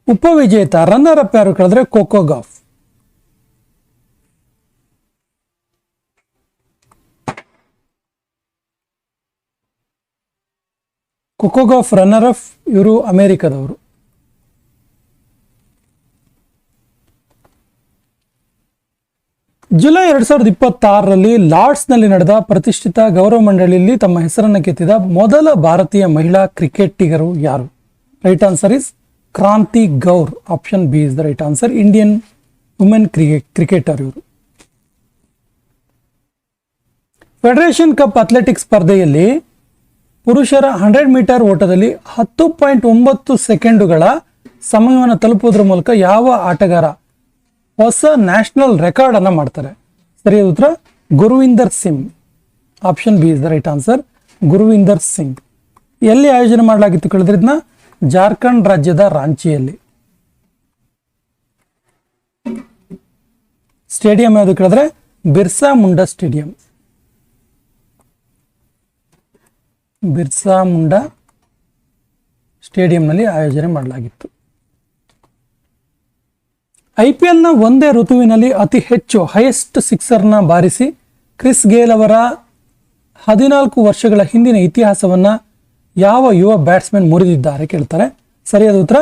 ಉಪವಿಜೇತ ರನ್ನರ್ ಅಪ್ ಯಾರು ಕೇಳಿದ್ರೆ ಕೋಕೋ ಗಾಫ್. ಕೊಕೊಗಾಫ್ ರನ್ನರ್ ಅಪ್, ಇವರು ಅಮೆರಿಕದವರು. ಜುಲೈ 2026ರಲ್ಲಿ ಲಾರ್ಡ್ಸ್ನಲ್ಲಿ ನಡೆದ ಪ್ರತಿಷ್ಠಿತ ಗೌರವ ಮಂಡಳಿಯಲ್ಲಿ ತಮ್ಮ ಹೆಸರನ್ನು ಕೆತ್ತಿದ ಮೊದಲ ಭಾರತೀಯ ಮಹಿಳಾ ಕ್ರಿಕೆಟಿಗರು ಯಾರು? Right answer is Kranti Goud. Option B is the right answer. Indian women cricketer ಇವರು. ಫೆಡರೇಷನ್ ಕಪ್ ಅಥ್ಲೆಟಿಕ್ಸ್ ಸ್ಪರ್ಧೆಯಲ್ಲಿ ಪುರುಷರ 100 ಮೀಟರ್ ಓಟದಲ್ಲಿ 10.9 ಸೆಕೆಂಡುಗಳ ಸಮಯವನ್ನು ತಲುಪುವುದರ ಮೂಲಕ ಯಾವ ಆಟಗಾರ ಹೊಸ ನ್ಯಾಷನಲ್ ರೆಕಾರ್ಡ್ ಅನ್ನು ಮಾಡ್ತಾರೆ? ಸರಿಯಾದ ಉತ್ತರ Gurvinder Singh. Option B is the right answer, Gurvinder Singh. ಎಲ್ಲಿ ಆಯೋಜನೆ ಮಾಡಲಾಗಿತ್ತು ಕೇಳಿದ್ರೆ ಇದನ್ನ ಜಾರ್ಖಂಡ್ ರಾಜ್ಯದ ರಾಂಚಿಯಲ್ಲಿ. ಸ್ಟೇಡಿಯಂ ಯಾವುದು ಕೇಳಿದ್ರೆ ಬಿರ್ಸಾ ಮುಂಡಾ ಸ್ಟೇಡಿಯಂ. ಬಿರ್ಸಾ ಮುಂಡಾ ಸ್ಟೇಡಿಯಂನಲ್ಲಿ ಆಯೋಜನೆ ಮಾಡಲಾಗಿತ್ತು. IPL ನ ಒಂದೇ ಋತುವಿನಲ್ಲಿ ಅತಿ ಹೆಚ್ಚು ಹೈಯೆಸ್ಟ್ ಸಿಕ್ಸರ್ನ ಬಾರಿಸಿ ಕ್ರಿಸ್ ಗೇಲ್ ಅವರ 14 ವರ್ಷಗಳ ಹಿಂದಿನ ಇತಿಹಾಸವನ್ನ ಯಾವ ಯುವ ಬ್ಯಾಟ್ಸ್ಮನ್ ಮುರಿದಿದ್ದಾರೆ ಕೇಳ್ತಾರೆ. ಸರಿಯಾದ ಉತ್ತರ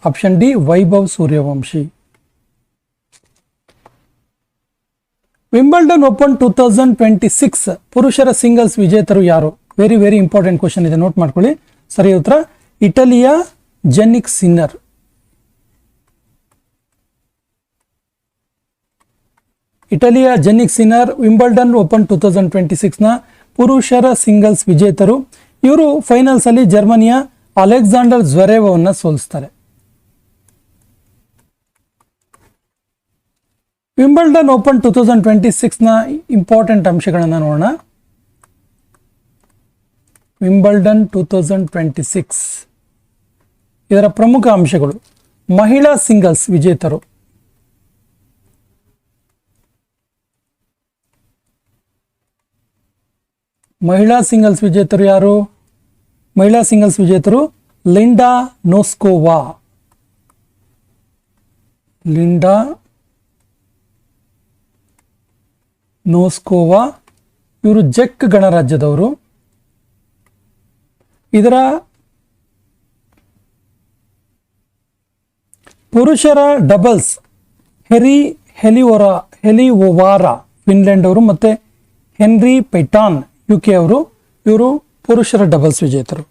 option D Vaibhav Suryavanshi. Wimbledon open 2026 ಪುರುಷರ ಸಿಂಗಲ್ಸ್ ವಿಜೇತರು ಯಾರು? ವೆರಿ ವೆರಿ ಇಂಪಾರ್ಟೆಂಟ್ ಕ್ವಶನ್ ಇದೆ, ನೋಟ್ ಮಾಡ್ಕೊಳ್ಳಿ. ಸರಿಯಾದ ಉತ್ತರ ಇಟಲಿಯ ಜೆನಿಕ್ ಸಿನ್ನರ್. ವಿಂಬಲ್ಡನ್ ಓಪನ್ 2026 ನ ಪುರುಷರ ಸಿಂಗಲ್ಸ್ ವಿಜೇತರು. ಇವರು ಫೈನಲ್ಸ್ ಅಲ್ಲಿ ಜರ್ಮನಿಯ ಅಲೆಕ್ಸಾಂಡರ್ ಜ್ವೆರೇವ್ ಅವನ್ನ ಸೋಲಿಸ್ತಾರೆ. ವಿಂಬಲ್ಡನ್ ಓಪನ್ 2026 ನ ಇಂಪಾರ್ಟೆಂಟ್ ಅಂಶಗಳನ್ನು ನೋಡೋಣ. ವಿಂಬಲ್ಡನ್ 2026 ಇದರ ಪ್ರಮುಖ ಅಂಶಗಳು: ಮಹಿಳಾ ಸಿಂಗಲ್ಸ್ ವಿಜೇತರು, ಮಹಿಳಾ ಸಿಂಗಲ್ಸ್ ವಿಜೇತರು ಯಾರು? ಮಹಿಳಾ ಸಿಂಗಲ್ಸ್ ವಿಜೇತರು ಲಿಂಡಾ ನೋಸ್ಕೋವಾ. ಲಿಂಡಾ ನೋಸ್ಕೋವಾ ಇವರು ಜೆಕ್ ಗಣರಾಜ್ಯದವರು. ಇದರ ಪುರುಷರ ಡಬಲ್ಸ್ ಹೆಲಿಒವಾರಾ ಫಿನ್ಲೆಂಡ್ ಅವರು ಮತ್ತು ಹೆನ್ರಿ ಪೈಟಾನ್ UK ಅವರು, ಇವರು ಪುರುಷರ ಡಬಲ್ಸ್ ವಿಜೇತರು.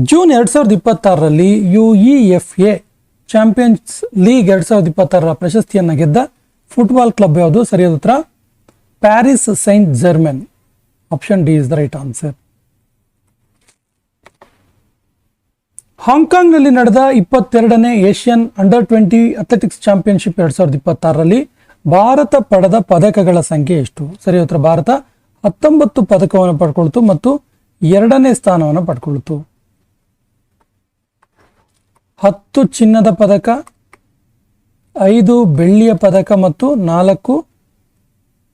ಜೂನ್ 2026ರಲ್ಲಿ UEFA ಚಾಂಪಿಯನ್ಸ್ ಲೀಗ್ 2026 ಪ್ರಶಸ್ತಿಯನ್ನು ಗೆದ್ದ ಫುಟ್ಬಾಲ್ ಕ್ಲಬ್ ಯಾವುದು? ಸರಿಯಾದ ಉತ್ತರ Paris Saint Germain. Option D is the right answer. ಹಾಂಗ್ಕಾಂಗ್ನಲ್ಲಿ ನಡೆದ 22ನೇ ಏಷ್ಯನ್ ಅಂಡರ್-20 ಅಥ್ಲೆಟಿಕ್ಸ್ ಚಾಂಪಿಯನ್ಶಿಪ್ 2026ರಲ್ಲಿ ಭಾರತ ಪಡೆದ ಪದಕಗಳ ಸಂಖ್ಯೆ ಎಷ್ಟು? ಸರಿಯಾದ ಉತ್ತರ ಭಾರತ 19 ಪದಕವನ್ನು ಪಡ್ಕೊಳ್ತು ಮತ್ತು 2ನೇ ಸ್ಥಾನವನ್ನು ಪಡ್ಕೊಳ್ತು. 10 ಚಿನ್ನದ ಪದಕ, 5 ಬೆಳ್ಳಿಯ ಪದಕ ಮತ್ತು 4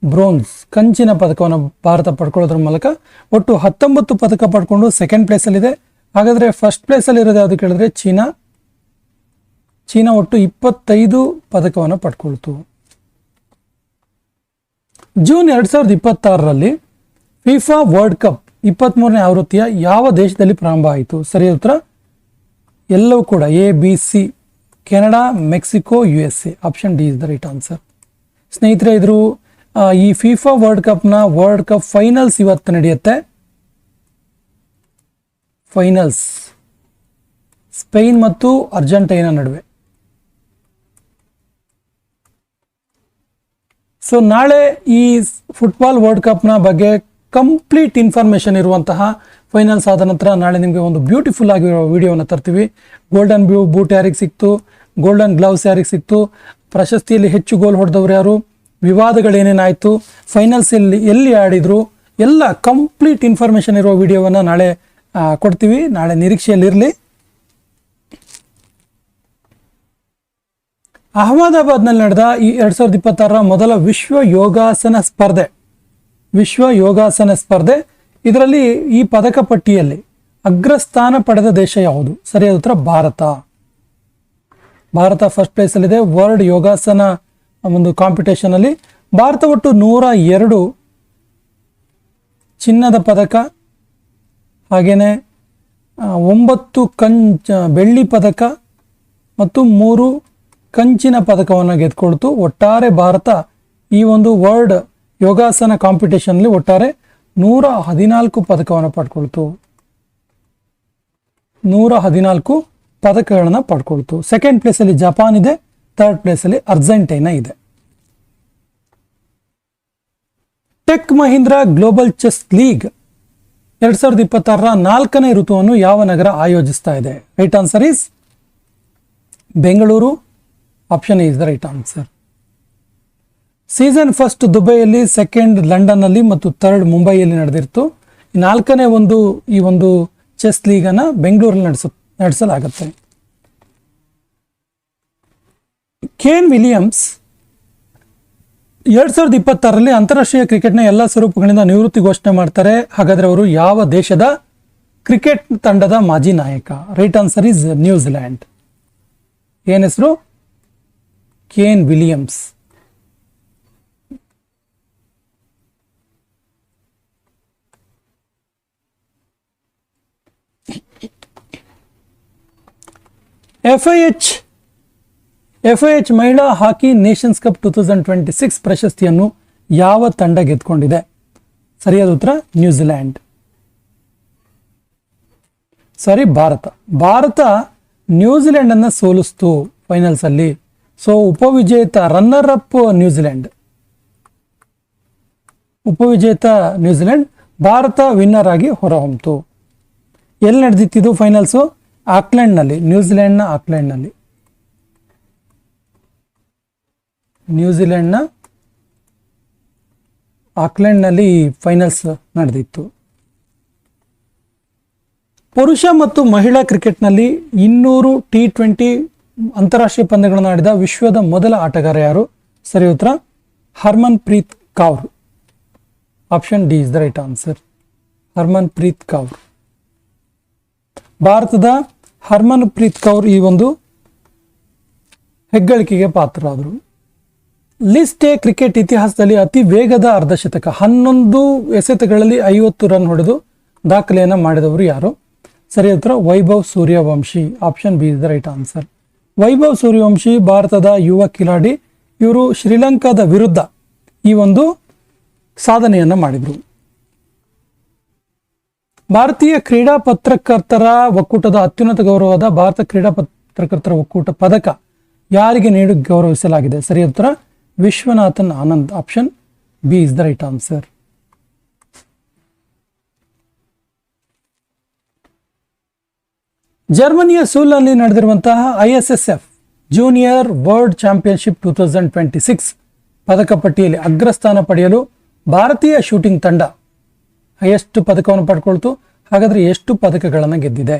ಬ್ರೋನ್ಸ್ ಕಂಚಿನ ಪದಕವನ್ನು ಭಾರತ ಪಡ್ಕೊಳ್ಳೋದ್ರ ಮೂಲಕ ಒಟ್ಟು 19 ಪದಕ ಪಡ್ಕೊಂಡು ಸೆಕೆಂಡ್ ಪ್ಲೇಸಲ್ಲಿದೆ. ಹಾಗಾದರೆ ಫಸ್ಟ್ ಪ್ಲೇಸಲ್ಲಿ ಇರೋದು ಯಾವುದು ಕೇಳಿದ್ರೆ ಚೀನಾ ಒಟ್ಟು 25 ಪದಕವನ್ನು ಪಡ್ಕೊಳ್ತು. ಜೂನ್ 2026ರಲ್ಲಿ ಫಿಫಾ ವರ್ಲ್ಡ್ ಕಪ್ 23ನೇ ಆವೃತ್ತಿಯ ಯಾವ ದೇಶದಲ್ಲಿ ಪ್ರಾರಂಭ ಆಯಿತು? ಸರಿಯಾದ ಉತ್ತರ ಎಲ್ಲವೂ ಕೂಡ ABC, Canada, Mexico, USA. Option D is the right answer. ಸ್ನೇಹಿತರೆ, ಇದ್ರು ಈ ಫಿಫಾ ವರ್ಲ್ಡ್ ಕಪ್ ಫೈನಲ್ಸ್ ಇವತ್ತು ನಡೆಯುತ್ತೆ. ಫೈನಲ್ಸ್ ಸ್ಪೇನ್ ಮತ್ತು ಅರ್ಜೆಂಟೈನಾ ನಡುವೆ. ಸೊ ನಾಳೆ ಈ ಫುಟ್ಬಾಲ್ ವರ್ಲ್ಡ್ ಕಪ್ನ ಬಗ್ಗೆ ಕಂಪ್ಲೀಟ್ ಇನ್ಫಾರ್ಮೇಷನ್ ಇರುವಂತಹ ಫೈನಲ್ಸ್ ಆದ ನಂತರ ನಾಳೆ ನಿಮಗೆ ಒಂದು ಬ್ಯೂಟಿಫುಲ್ ಆಗಿರೋ ವಿಡಿಯೋವನ್ನು ತರ್ತೀವಿ. ಗೋಲ್ಡನ್ ಬೂಟ್ ಯಾರಿಗೆ ಸಿಕ್ತು, ಗೋಲ್ಡನ್ ಗ್ಲೌಸ್ ಯಾರಿಗೆ ಸಿಕ್ತು, ಪ್ರಶಸ್ತಿಯಲ್ಲಿ ಹೆಚ್ಚು ಗೋಲ್ ಹೊಡೆದವರು ಯಾರು, ವಿವಾದಗಳೇನೇನಾಯಿತು, ಫೈನಲ್ಸ್ ಎಲ್ಲಿ ಆಡಿದ್ರು, ಎಲ್ಲ ಕಂಪ್ಲೀಟ್ ಇನ್ಫಾರ್ಮೇಷನ್ ಇರೋ ವಿಡಿಯೋವನ್ನು ನಾಳೆ ಕೊಡ್ತೀವಿ. ನಾಳೆ ನಿರೀಕ್ಷೆಯಲ್ಲಿರಲಿ. ಅಹಮದಾಬಾದ್ನಲ್ಲಿ ನಡೆದ ಈ 2026 ಮೊದಲ ವಿಶ್ವ ಯೋಗಾಸನ ಸ್ಪರ್ಧೆ ಇದರಲ್ಲಿ ಈ ಪದಕ ಪಟ್ಟಿಯಲ್ಲಿ ಅಗ್ರಸ್ಥಾನ ಪಡೆದ ದೇಶ ಯಾವುದು? ಸರಿಯಾದ ಉತ್ತರ ಭಾರತ ಫಸ್ಟ್ ಪ್ಲೇಸಲ್ಲಿದೆ. ವರ್ಲ್ಡ್ ಯೋಗಾಸನ ಒಂದು ಕಾಂಪಿಟೇಷನ್ ಅಲ್ಲಿ ಭಾರತ ಒಟ್ಟು 102 ಚಿನ್ನದ ಪದಕ, ಹಾಗೇನೆ 9 ಬೆಳ್ಳಿ ಪದಕ ಮತ್ತು 3 ಕಂಚಿನ ಪದಕವನ್ನು ಗೆದ್ಕೊಳ್ತು. ಒಟ್ಟಾರೆ ಭಾರತ ಈ ಒಂದು ವರ್ಲ್ಡ್ ಯೋಗಾಸನ ಕಾಂಪಿಟೇಷನ್ ಅಲ್ಲಿ ಒಟ್ಟಾರೆ 114 ಪದಕವನ್ನು ಪಡ್ಕೊಳ್ತು. 114 ಪದಕಗಳನ್ನು ಪಡ್ಕೊಳ್ತು. ಸೆಕೆಂಡ್ ಪ್ಲೇಸಲ್ಲಿ ಜಪಾನ್ ಇದೆ, ಥರ್ಡ್ ಪ್ಲೇಸಲ್ಲಿ ಅರ್ಜೆಂಟೈನಾ ಇದೆ. Tech Mahindra global chess league 2026 4ನೇ ಋತುವನ್ನು ಯಾವ ನಗರ ಆಯೋಜಿಸ್ತಾ ಇದೆ? Right answer is Bengaluru. Option is the right answer. Season first ದುಬೈಯಲ್ಲಿ, ಸೆಕೆಂಡ್ ಲಂಡನ್ನಲ್ಲಿ ಮತ್ತು ಥರ್ಡ್ ಮುಂಬೈಯಲ್ಲಿ ನಡೆದಿತ್ತು. 4ನೇ ಈ ಒಂದು ಚೆಸ್ ಲೀಗನ್ನು ಬೆಂಗಳೂರಲ್ಲಿ ನಡೆಸಲಾಗುತ್ತೆ. ಕೇನ್ ವಿಲಿಯಮ್ಸ್ 2026ರಲ್ಲಿ ಅಂತಾರಾಷ್ಟ್ರೀಯ ಕ್ರಿಕೆಟ್ನ ಎಲ್ಲ ಸ್ವರೂಪಗಳಿಂದ ನಿವೃತ್ತಿ ಘೋಷಣೆ ಮಾಡ್ತಾರೆ. ಹಾಗಾದ್ರೆ ಅವರು ಯಾವ ದೇಶದ ಕ್ರಿಕೆಟ್ ತಂಡದ ಮಾಜಿ ನಾಯಕ? Right answer is New Zealand. ಏನ್ ಹೆಸರು? Kane Williams. FIH ಮಹಿಳಾ ಹಾಕಿ ನೇಷನ್ಸ್ ಕಪ್ 2026 ಪ್ರಶಸ್ತಿಯನ್ನು ಯಾವ ತಂಡ ಗೆದ್ದುಕೊಂಡಿದೆ? ಸರಿಯಾದ ಉತ್ತರ ನ್ಯೂಜಿಲ್ಯಾಂಡ್. ಭಾರತ ನ್ಯೂಜಿಲೆಂಡ್ ಅನ್ನು ಸೋಲಿಸ್ತು ಫೈನಲ್ಸ್ ಅಲ್ಲಿ. ಸೊ ಉಪವಿಜೇತ ರನ್ನರ್ ಅಪ್ ನ್ಯೂಜಿಲೆಂಡ್, ಭಾರತ ವಿನ್ನರ್ ಆಗಿ ಹೊರಹೊಮ್ಮಿತು. ಎಲ್ಲಿ ನಡೆದಿತ್ತು ಫೈನಲ್ಸು? ಆಕ್ಲೆಂಡ್ನಲ್ಲಿ, ನ್ಯೂಜಿಲೆಂಡ್ನ ಆಕ್ಲೆಂಡ್ನಲ್ಲಿ ಫೈನಲ್ಸ್ ನಡೆದಿತ್ತು. ಪುರುಷ ಮತ್ತು ಮಹಿಳಾ ಕ್ರಿಕೆಟ್ನಲ್ಲಿ 200 T20 ಅಂತಾರಾಷ್ಟ್ರೀಯ ಪಂದ್ಯಗಳನ್ನು ಆಡಿದ ವಿಶ್ವದ ಮೊದಲ ಆಟಗಾರ ಯಾರು? ಸರಿ ಉತ್ತರ Harmanpreet Kaur. Option D is the right answer. Harmanpreet Kaur. ಭಾರತದ ಹರ್ಮನ್ ಪ್ರೀತ್ ಕೌರ್ ಈ ಒಂದು ಹೆಗ್ಗಳಿಕೆಗೆ ಪಾತ್ರರಾದರು. ಲಿಸ್ಟ್ ಎ ಕ್ರಿಕೆಟ್ ಇತಿಹಾಸದಲ್ಲಿ ಅತಿ ವೇಗದ ಅರ್ಧಶತಕ 11 ಎಸೆತಗಳಲ್ಲಿ 50 ರನ್ ಹೊಡೆದು ದಾಖಲೆಯನ್ನು ಮಾಡಿದವರು ಯಾರು? ಸರಿಯಾದ ಉತ್ತರ Vaibhav Suryavanshi. Option B is the right answer. Vaibhav Suryavanshi ಭಾರತದ ಯುವ ಕಿಲಾಡಿ. ಇವರು ಶ್ರೀಲಂಕಾದ ವಿರುದ್ಧ ಈ ಒಂದು ಸಾಧನೆಯನ್ನು ಮಾಡಿದರು. ಭಾರತೀಯ ಕ್ರೀಡಾ ಪತ್ರಕರ್ತರ ಒಕ್ಕೂಟದ ಅತ್ಯುನ್ನತ ಗೌರವವಾದ ಭಾರತ ಕ್ರೀಡಾ ಪತ್ರಕರ್ತರ ಒಕ್ಕೂಟ ಪದಕ ಯಾರಿಗೆ ನೀಡಿ ಗೌರವಿಸಲಾಗಿದೆ? ಸರಿಯಾದ ಉತ್ತರ Viswanathan Anand. Option B is the right answer. ಜರ್ಮನಿಯ ಸೂಲ್ನಲ್ಲಿ ನಡೆದಿರುವಂತಹ ISSF ಜೂನಿಯರ್ ವರ್ಲ್ಡ್ ಚಾಂಪಿಯನ್ಶಿಪ್ 2026 ಪದಕ ಪಟ್ಟಿಯಲ್ಲಿ ಅಗ್ರಸ್ಥಾನ ಪಡೆಯಲು ಭಾರತೀಯ ಶೂಟಿಂಗ್ ತಂಡ ಎಷ್ಟು ಪದಕವನ್ನು ಪಡ್ಕೊಳ್ತು? ಹಾಗಾದ್ರೆ ಎಷ್ಟು ಪದಕಗಳನ್ನು ಗೆದ್ದಿದೆ?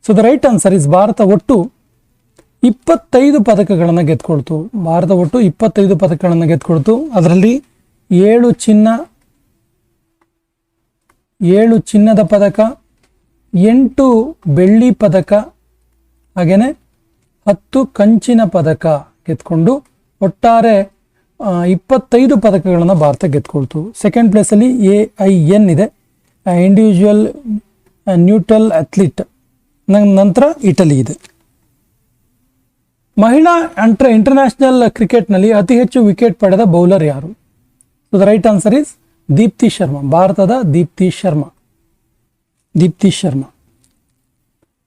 So the right answer is Bharat ಒಟ್ಟು 25 ಪದಕಗಳನ್ನು ಗೆದ್ಕೊಳ್ತು. ಭಾರತ ಒಟ್ಟು 25 ಪದಕಗಳನ್ನು ಗೆದ್ಕೊಳ್ತು. ಅದರಲ್ಲಿ 7 ಚಿನ್ನದ ಪದಕ, 8 ಬೆಳ್ಳಿ ಪದಕ, ಹಾಗೇನೆ 10 ಕಂಚಿನ ಪದಕ ಗೆದ್ಕೊಂಡು ಒಟ್ಟಾರೆ 25 ಪದಕಗಳನ್ನು ಭಾರತ ಗೆದ್ಕೊಳ್ತು. ಸೆಕೆಂಡ್ ಪ್ಲೇಸಲ್ಲಿ AIN ಇದೆ, ಇಂಡಿವಿಜುವಲ್ ನ್ಯೂಟ್ರಲ್ ಅಥ್ಲೀಟ್. ನಂತರ ಇಟಲಿ ಇದೆ. ಮಹಿಳಾ ಇಂಟರ್ನ್ಯಾಷನಲ್ ಕ್ರಿಕೆಟ್ನಲ್ಲಿ ಅತಿ ಹೆಚ್ಚು ವಿಕೆಟ್ ಪಡೆದ ಬೌಲರ್ ಯಾರು? So the right answer is Deepti Sharma. ಭಾರತದ ದೀಪ್ತಿ ಶರ್ಮಾ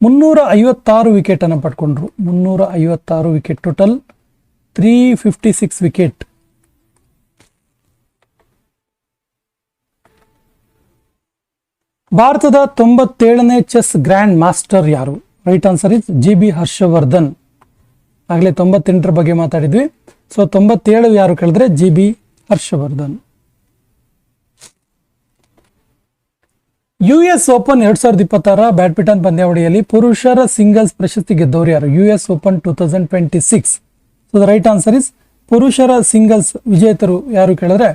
356 ವಿಕೆಟ್ ಅನ್ನು ಪಡ್ಕೊಂಡ್ರು. 356 ವಿಕೆಟ್, ಟೋಟಲ್ 356 ವಿಕೆಟ್. ಭಾರತದ 97ನೇ ಚೆಸ್ ಗ್ರ್ಯಾಂಡ್ ಮಾಸ್ಟರ್ ಯಾರು? Right answer is GB Harshavardhan. ಆಗಲೇ 98ರ ಬಗ್ಗೆ ಮಾತಾಡಿದ್ವಿ. ಸೊ 97 ಯಾರು ಕೇಳಿದ್ರೆ GB Harshavardhan. US Open 2026 badminton ಪಂದ್ಯಾವಳಿಯಲ್ಲಿ ಪುರುಷರ ಸಿಂಗಲ್ಸ್ ಪ್ರಶಸ್ತಿ ಗೆದ್ದವರು ಯಾರು? US Open 2026. So the right answer is ಪುರುಷರ ಸಿಂಗಲ್ಸ್ ವಿಜೇತರು ಯಾರು ಕೇಳಿದ್ರೆ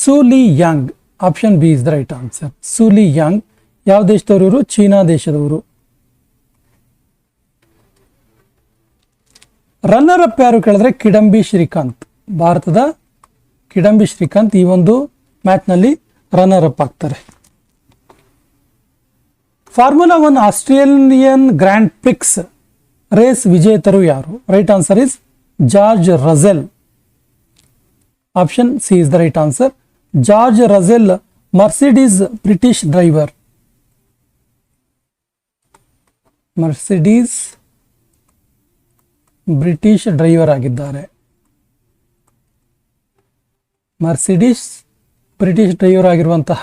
Suli Yang. Option B is the right answer. Suli Yang ಯಾವ ದೇಶದವರು? ಇವರು ಚೀನಾ ದೇಶದವರು. ರನ್ನರ್ ಅಪ್ ಯಾರು ಕೇಳಿದ್ರೆ ಕಿಡಂಬಿ ಶ್ರೀಕಾಂತ್. ಭಾರತದ ಕಿಡಂಬಿ ಶ್ರೀಕಾಂತ್ ಈ ಒಂದು ಮ್ಯಾಚ್ನಲ್ಲಿ ರನ್ನರ್ ಅಪ್ ಆಗ್ತಾರೆ. Formula 1 Australian Grand Prix race ವಿಜೇತರು ಯಾರು? Right answer is George Russell. Option C is the right answer. George Russell Mercedes British driver. Mercedes British driver ಆಗಿದ್ದಾರೆ. ಮರ್ಸಿಡೀಸ್ ಬ್ರಿಟಿಷ್ ಡ್ರೈವರ್ ಆಗಿರುವಂತಹ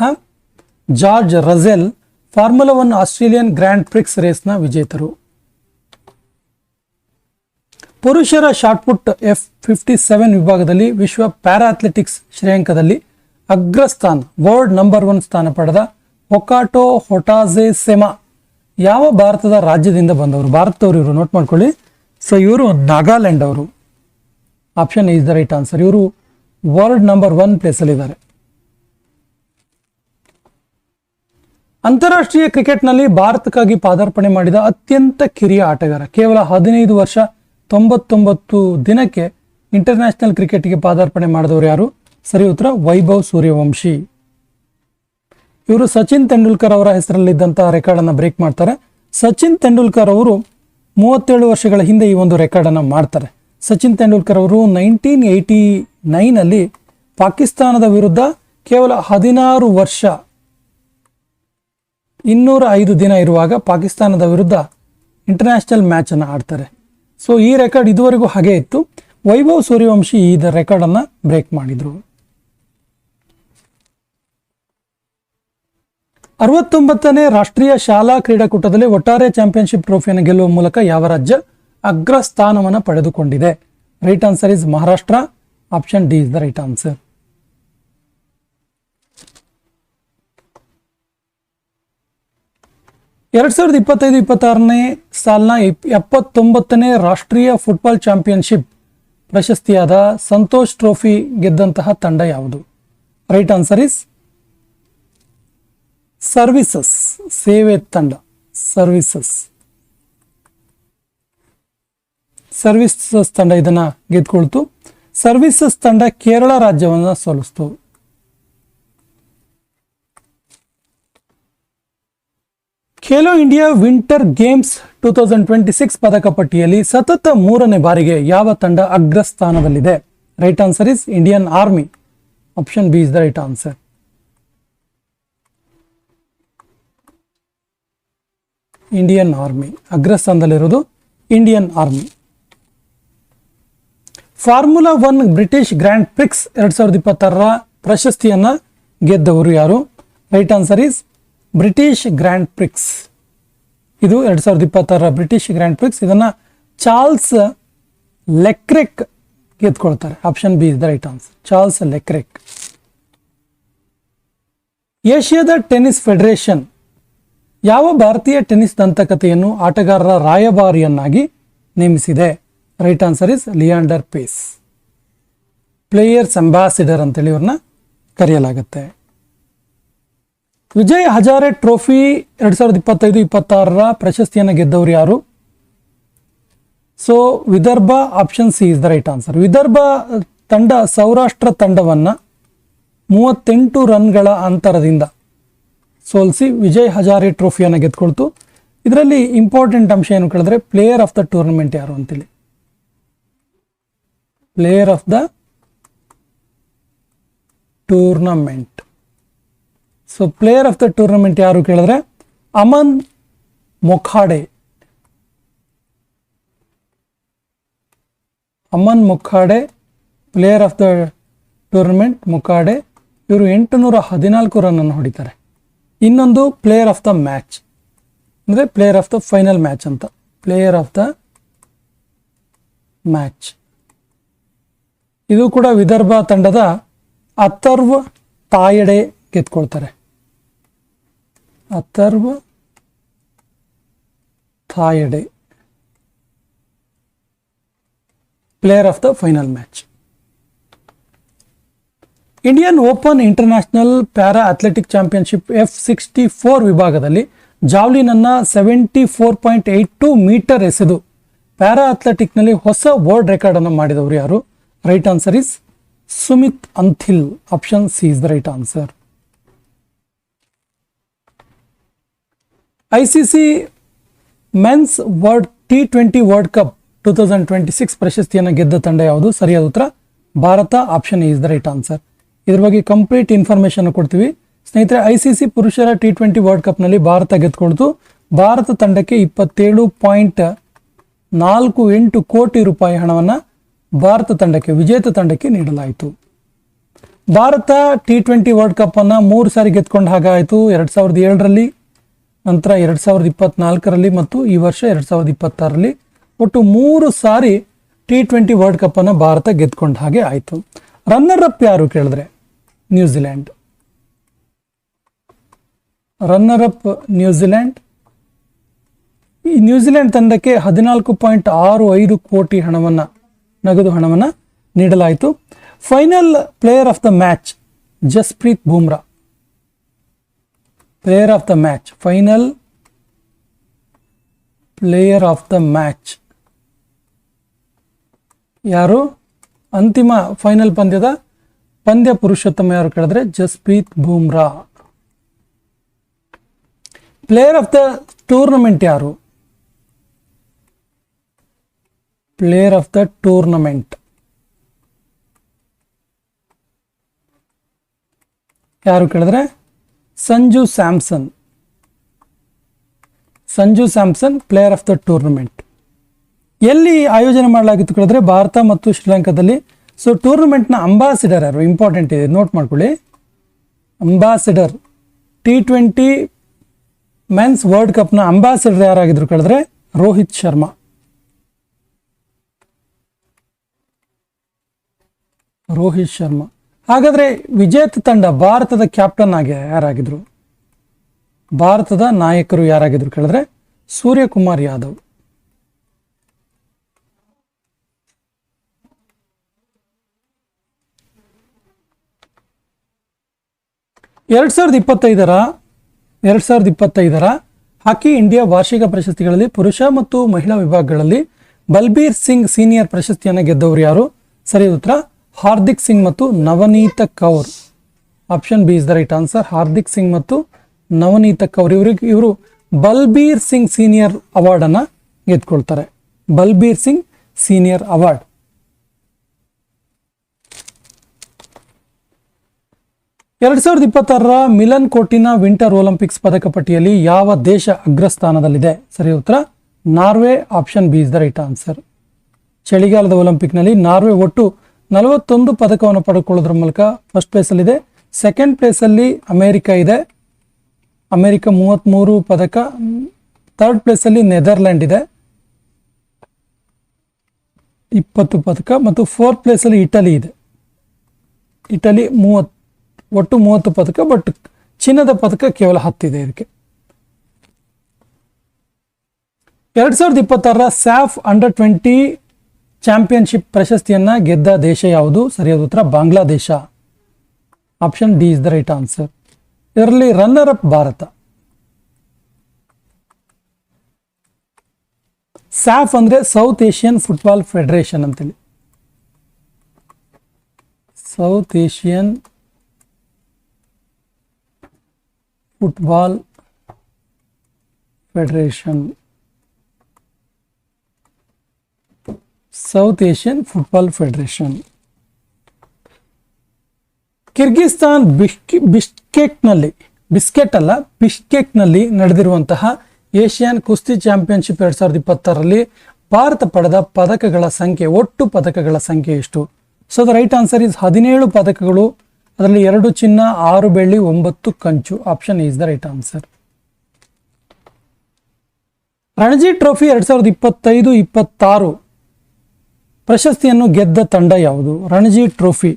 George Russell formula 1 Australian Grand Prix ರೇಸ್ನ ವಿಜೇತರು. ಪುರುಷರ shot put F57 ವಿಭಾಗದಲ್ಲಿ ವಿಶ್ವ para athletics ಶ್ರೇಯಾಂಕದಲ್ಲಿ ಅಗ್ರಸ್ಥಾನ world number 1 ಸ್ಥಾನ ಪಡೆದ ಹೊಕಾಟೋ ಹೊಟಾಜೆ ಸೆಮಾ ಯಾವ ಭಾರತದ ರಾಜ್ಯದಿಂದ ಬಂದವರು? ಭಾರತದವರು ಇವರು, ನೋಟ್ ಮಾಡ್ಕೊಳ್ಳಿ. ಸೊ ಇವರು ನಾಗಾಲ್ಯಾಂಡ್ ಅವರು. Option is the right answer. ಇವರು ವರ್ಲ್ಡ್ ನಂಬರ್ 1 ಪ್ಲೇಸಲ್ಲಿ ಇದ್ದಾರೆ. ಅಂತಾರಾಷ್ಟ್ರೀಯ ಕ್ರಿಕೆಟ್ನಲ್ಲಿ ಭಾರತಕ್ಕಾಗಿ ಪಾದಾರ್ಪಣೆ ಮಾಡಿದ ಅತ್ಯಂತ ಕಿರಿಯ ಆಟಗಾರ, ಕೇವಲ 15 ವರ್ಷ 99 ದಿನಕ್ಕೆ ಇಂಟರ್ನ್ಯಾಷನಲ್ ಕ್ರಿಕೆಟ್ಗೆ ಪಾದಾರ್ಪಣೆ ಮಾಡಿದವರು ಯಾರು? ಸರಿ ಉತ್ತರ ವೈಭವ್ ಸೂರ್ಯವಂಶಿ. ಇವರು ಸಚಿನ್ ತೆಂಡೂಲ್ಕರ್ ಅವರ ಹೆಸರಲ್ಲಿದ್ದಂತಹ ರೆಕಾರ್ಡ್ ಅನ್ನು ಬ್ರೇಕ್ ಮಾಡ್ತಾರೆ. ಸಚಿನ್ ತೆಂಡೂಲ್ಕರ್ ಅವರು 37 ವರ್ಷಗಳ ಹಿಂದೆ ಈ ಒಂದು ರೆಕಾರ್ಡ್ ಅನ್ನು ಮಾಡ್ತಾರೆ. ಸಚಿನ್ ತೆಂಡೂಲ್ಕರ್ ಅವರು 1989 ಪಾಕಿಸ್ತಾನದ ವಿರುದ್ಧ ಕೇವಲ 16 ವರ್ಷ 205 ದಿನ ಇರುವಾಗ ಪಾಕಿಸ್ತಾನದ ವಿರುದ್ಧ ಇಂಟರ್ನ್ಯಾಷನಲ್ ಮ್ಯಾಚ್ ಅನ್ನು ಆಡ್ತಾರೆ. ಸೊ ಈ ರೆಕಾರ್ಡ್ ಇದುವರೆಗೂ ಹಾಗೆ ಇತ್ತು. ವೈಭವ್ ಸೂರ್ಯವಂಶಿ ಈ ರೆಕಾರ್ಡ್ ಅನ್ನ ಬ್ರೇಕ್ ಮಾಡಿದ್ರು. 69ನೇ ರಾಷ್ಟ್ರೀಯ ಶಾಲಾ ಕ್ರೀಡಾಕೂಟದಲ್ಲಿ ಒಟ್ಟಾರೆ ಚಾಂಪಿಯನ್ಶಿಪ್ ಟ್ರೋಫಿಯನ್ನು ಗೆಲ್ಲುವ ಮೂಲಕ ಯಾವ ರಾಜ್ಯ ಅಗ್ರ ಸ್ಥಾನವನ್ನು ಪಡೆದುಕೊಂಡಿದೆ? Right answer is Maharashtra. Option D is the right answer. ಎರಡ್ 2025-26ನೇ ಸಾಲಿನ 79ನೇ ರಾಷ್ಟ್ರೀಯ ಫುಟ್ಬಾಲ್ ಚಾಂಪಿಯನ್ಶಿಪ್ ಪ್ರಶಸ್ತಿಯಾದ ಸಂತೋಷ್ ಟ್ರೋಫಿ ಗೆದ್ದಂತಹ ತಂಡ ಯಾವುದು? ರೈಟ್ ಆನ್ಸರ್ ಇಸ್ ಸರ್ವಿಸಸ್, ಸೇವೆ ತಂಡ. ಸರ್ವಿಸಸ್ ತಂಡ ಇದನ್ನ ಗೆದ್ಕೊಳ್ತು. ಸರ್ವಿಸಸ್ ತಂಡ ಕೇರಳ ರಾಜ್ಯವನ್ನ ಸೋಲಿಸ್ತು. ಖೇಲೋ ಇಂಡಿಯಾ ವಿಂಟರ್ ಗೇಮ್ಸ್ 2026 ಪದಕ ಪಟ್ಟಿಯಲ್ಲಿ ಸತತ 3ನೇ ಬಾರಿಗೆ ಯಾವ ತಂಡ ಅಗ್ರಸ್ಥಾನದಲ್ಲಿದೆ? Right answer is Indian army. Option B is the right answer. Indian army ಅಗ್ರಸ್ಥಾನದಲ್ಲಿರೋದು Indian army. Formula 1 British grand prix 2026ರ ಪ್ರಶಸ್ತಿಯನ್ನ ಗೆದ್ದವರು ಯಾರು? Right answer is British grand prix. ಇದು 2026ರ ಬ್ರಿಟಿಷ್ ಗ್ರ್ಯಾಂಡ್ ಪ್ರಿಕ್ಸ್. ಇದನ್ನ ಚಾರ್ಲ್ಸ್ ಲೆಕ್ರೆಕ್ ಗೆದ್ಕೊಳ್ತಾರೆ. Option B is the right answer, Charles Leclerc. ಏಷ್ಯಾದ ಟೆನ್ನಿಸ್ ಫೆಡರೇಷನ್ ಯಾವ ಭಾರತೀಯ ಟೆನ್ನಿಸ್ ದಂತಕಥೆಯನ್ನು ಆಟಗಾರರ ರಾಯಭಾರಿಯನ್ನಾಗಿ ನೇಮಿಸಿದೆ? Right answer is Leander Paes. Players ambassador ಅಂತೇಳಿ ಇವ್ರನ್ನ ಕರೆಯಲಾಗುತ್ತೆ. ವಿಜಯ್ ಹಜಾರೆ ಟ್ರೋಫಿ 2025-26ರ ಪ್ರಶಸ್ತಿಯನ್ನು ಗೆದ್ದವರು ಯಾರು? So Vidarbha. Option C is the right answer. Vidarbha ತಂಡ ಸೌರಾಷ್ಟ್ರ ತಂಡವನ್ನ 38 ರನ್ಗಳ ಅಂತರದಿಂದ ಸೋಲಿಸಿ ವಿಜಯ್ ಹಜಾರೆ ಟ್ರೋಫಿಯನ್ನು ಗೆದ್ಕೊಳ್ತು. ಇದರಲ್ಲಿ ಇಂಪಾರ್ಟೆಂಟ್ ಅಂಶ ಏನು ಕೇಳಿದ್ರೆ ಪ್ಲೇಯರ್ ಆಫ್ ದ ಟೂರ್ನಮೆಂಟ್ ಯಾರು ಅಂತೇಳಿ. Player of the tournament. So player of the tournament ಯಾರು ಕೇಳಿದ್ರೆ Aman Mokhade. Aman Mokhade player of the tournament. Mokhade ಇವರು 814 ರನ್ ಅನ್ನು ಹೊಡಿತಾರೆ. ಇನ್ನೊಂದು ಪ್ಲೇಯರ್ ಆಫ್ ದ ಮ್ಯಾಚ್ ಅಂದ್ರೆ player of the final match ಅಂತ. ಪ್ಲೇಯರ್ ಆಫ್ ದ ಮ್ಯಾಚ್ ಇದು ಕೂಡ ವಿದರ್ಭ ತಂಡದ ಅಥರ್ವ್ ತಾಯಡೆ ಗೆದ್ಕೊಳ್ತಾರೆ. Atharva Taide player of the final match. Indian open international para athletic championship F64 ವಿಭಾಗದಲ್ಲಿ ಜಾವ್ಲಿನ್ ಅನ್ನ 74.82 ಮೀಟರ್ ಎಸೆದು ಪ್ಯಾರಾ ಅಥ್ಲೆಟಿಕ್ನಲ್ಲಿ ಹೊಸ ವರ್ಲ್ಡ್ ರೆಕಾರ್ಡ್ ಅನ್ನು ಮಾಡಿದವರು ಯಾರು? Right answer is Sumit Antil. Option C is the right answer. ICC men's T20 world cup 2026 ಪ್ರಶಸ್ತಿಯನ್ನು ಗೆದ್ದ ತಂಡ ಯಾವುದು? ಸರಿಯಾದ ಉತ್ತರ Bharat. Option is the right answer. ಇದ್ರ ಬಗ್ಗೆ ಕಂಪ್ಲೀಟ್ ಇನ್ಫಾರ್ಮೇಶನ್ ಕೊಡ್ತೀವಿ ಸ್ನೇಹಿತರೆ. ಐಸಿಸಿ ಪುರುಷರ T20 ವರ್ಲ್ಡ್ ಕಪ್ ನಲ್ಲಿ ಭಾರತ ಗೆದ್ಕೊಳ್ತು. ಭಾರತ ತಂಡಕ್ಕೆ 27.48 ಕೋಟಿ ರೂಪಾಯಿ ಹಣವನ್ನ ಭಾರತ ತಂಡಕ್ಕೆ, ವಿಜೇತ ತಂಡಕ್ಕೆ ನೀಡಲಾಯಿತು. ಭಾರತ T20 ವರ್ಲ್ಡ್ ಕಪ್ ಅನ್ನ 3 ಸಾರಿ ಗೆದ್ಕೊಂಡ ಹಾಗಾಯಿತು. 2007ರಲ್ಲಿ, ನಂತರ 2024ರಲ್ಲಿ ಮತ್ತು ಈ ವರ್ಷ 2026ರಲ್ಲಿ. ಒಟ್ಟು 3 ಸಾರಿ T20 ವರ್ಲ್ಡ್ ಕಪ್ ಅನ್ನ ಭಾರತ ಗೆದ್ಕೊಂಡ ಹಾಗೆ ಆಯಿತು. ರನ್ನರ್ ಅಪ್ ಯಾರು ಕೇಳಿದ್ರೆ ನ್ಯೂಜಿಲೆಂಡ್. Runner up New Zealand. ಈ ನ್ಯೂಜಿಲೆಂಡ್ ತಂಡಕ್ಕೆ 14.65 ಕೋಟಿ ಹಣವನ್ನ, ನಗದು ಹಣವನ್ನ ನೀಡಲಾಯಿತು. Final player of the match Jasprit Bumrah. Player of the match, final player of the match ಯಾರು? ಅಂತಿಮ ಫೈನಲ್ ಪಂದ್ಯ ಪುರುಷೋತ್ತಮ ಯಾರು ಕೇಳಿದ್ರೆ Jasprit Bumrah. Player of the tournament ಯಾರು? ಪ್ಲೇಯರ್ ಆಫ್ ದ ಟೂರ್ನಮೆಂಟ್ ಯಾರು ಕೇಳಿದ್ರೆ Sanju Samson. Sanju Samson player of the tournament. ಎಲ್ಲಿ ಆಯೋಜನೆ ಮಾಡಲಾಗಿತ್ತು ಕೇಳಿದ್ರೆ ಭಾರತ ಮತ್ತು ಶ್ರೀಲಂಕಾದಲ್ಲಿ. ಸೊ ಟೂರ್ನಮೆಂಟ್ನ ಅಂಬಾಸಿಡರ್ ಯಾರು? ಇಂಪಾರ್ಟೆಂಟ್ ಇದೆ, ನೋಟ್ ಮಾಡ್ಕೊಳ್ಳಿ. ಅಂಬಾಸಿಡರ್ T20 ಮೆನ್ಸ್ ವರ್ಲ್ಡ್ ಕಪ್ನ ಅಂಬಾಸಿಡರ್ ಯಾರಾಗಿದ್ರು ಕೇಳಿದ್ರೆ ರೋಹಿತ್ ಶರ್ಮಾ. ರೋಹಿತ್ ಶರ್ಮಾ. ಹಾಗಾದ್ರೆ ವಿಜೇತ ತಂಡ ಭಾರತದ ಕ್ಯಾಪ್ಟನ್ ಆಗಿ ಯಾರಾಗಿದ್ರು? ಭಾರತದ ನಾಯಕರು ಯಾರಾಗಿದ್ರು ಕೇಳಿದ್ರೆ ಸೂರ್ಯಕುಮಾರ್ ಯಾದವ್. 2025ರ ಹಾಕಿ ಇಂಡಿಯಾ ವಾರ್ಷಿಕ ಪ್ರಶಸ್ತಿಗಳಲ್ಲಿ ಪುರುಷ ಮತ್ತು ಮಹಿಳಾ ವಿಭಾಗಗಳಲ್ಲಿ ಬಲ್ಬೀರ್ ಸಿಂಗ್ ಸೀನಿಯರ್ ಪ್ರಶಸ್ತಿಯನ್ನು ಗೆದ್ದವರು ಯಾರು? ಸರಿಯಾದ ಉತ್ತರ ಹಾರ್ದಿಕ್ ಸಿಂಗ್ ಮತ್ತು Navneet Kaur. Option B is the right answer. Hardik Singh ಮತ್ತು ನವನೀತ ಕೌರ್ ಇವರು ಬಲ್ಬೀರ್ ಸಿಂಗ್ ಸೀನಿಯರ್ ಅವಾರ್ಡ್ ಅನ್ನ ಗೆದ್ಕೊಳ್ತಾರೆ. Balbir Singh senior award. 2026ರ ಮಿಲನ್ ಕೋರ್ಟಿನ ವಿಂಟರ್ ಒಲಿಂಪಿಕ್ಸ್ ಪದಕ ಪಟ್ಟಿಯಲ್ಲಿ ಯಾವ ದೇಶ ಅಗ್ರಸ್ಥಾನದಲ್ಲಿದೆ? ಸರಿ ಉತ್ತರ Norway. Option B is the right answer. ಚಳಿಗಾಲದ ಒಲಿಂಪಿಕ್ನಲ್ಲಿ ನಾರ್ವೆ ಒಟ್ಟು 41 ಪದಕವನ್ನು ಪಡೆದುಕೊಳ್ಳೋದ್ರ ಮೂಲಕ ಫಸ್ಟ್ ಪ್ಲೇಸಲ್ಲಿದೆ. ಸೆಕೆಂಡ್ ಪ್ಲೇಸಲ್ಲಿ ಅಮೆರಿಕ ಇದೆ, ಅಮೆರಿಕ 33 ಪದಕ. ಥರ್ಡ್ ಪ್ಲೇಸಲ್ಲಿ ನೆದರ್ಲ್ಯಾಂಡ್ ಇದೆ 20 ಪದಕ, ಮತ್ತು ಫೋರ್ತ್ ಪ್ಲೇಸಲ್ಲಿ ಇಟಲಿ ಇದೆ. ಇಟಲಿ ಒಟ್ಟು 30 ಪದಕ, ಬಟ್ ಚಿನ್ನದ ಪದಕ ಕೇವಲ 10 ಇದೆ ಇದಕ್ಕೆ. 2026ರ ಸ್ಯಾಫ್ ಅಂಡರ್-20 ಚಾಂಪಿಯನ್ಶಿಪ್ ಪ್ರಶಸ್ತಿಯನ್ನ ಗೆದ್ದ ದೇಶ ಯಾವುದು? ಸರಿಯಾದ ಉತ್ತರ Bangladesh. Option D is the right answer. ಇದರಲ್ಲಿ ರನ್ನರ್ ಅಪ್ ಭಾರತ. ಸ್ಯಾಫ್ ಅಂದ್ರೆ ಸೌತ್ ಏಷ್ಯನ್ ಫುಟ್ಬಾಲ್ ಫೆಡರೇಷನ್ ಅಂತೇಳಿ. South Asian football federation. South Asian football federation. Kyrgyzstan ಬಿಷ್ಕೆಕ್ನಲ್ಲಿ ನಡೆದಿರುವಂತಹ ಏಷ್ಯನ್ ಕುಸ್ತಿ ಚಾಂಪಿಯನ್ಶಿಪ್ 2026ರಲ್ಲಿ ಭಾರತ ಪಡೆದ ಪದಕಗಳ ಸಂಖ್ಯೆ, ಒಟ್ಟು ಪದಕಗಳ ಸಂಖ್ಯೆ ಎಷ್ಟು? So the right answer is 17 ಪದಕಗಳು. ಅದರಲ್ಲಿ 2 ಚಿನ್ನ, 6 ಬೆಳ್ಳಿ, 9 ಕಂಚು. Option is the right answer. Ranji trophy 2025-26 ಪ್ರಶಸ್ತಿಯನ್ನು ಗೆದ್ದ ತಂಡ ಯಾವುದು? Ranji trophy.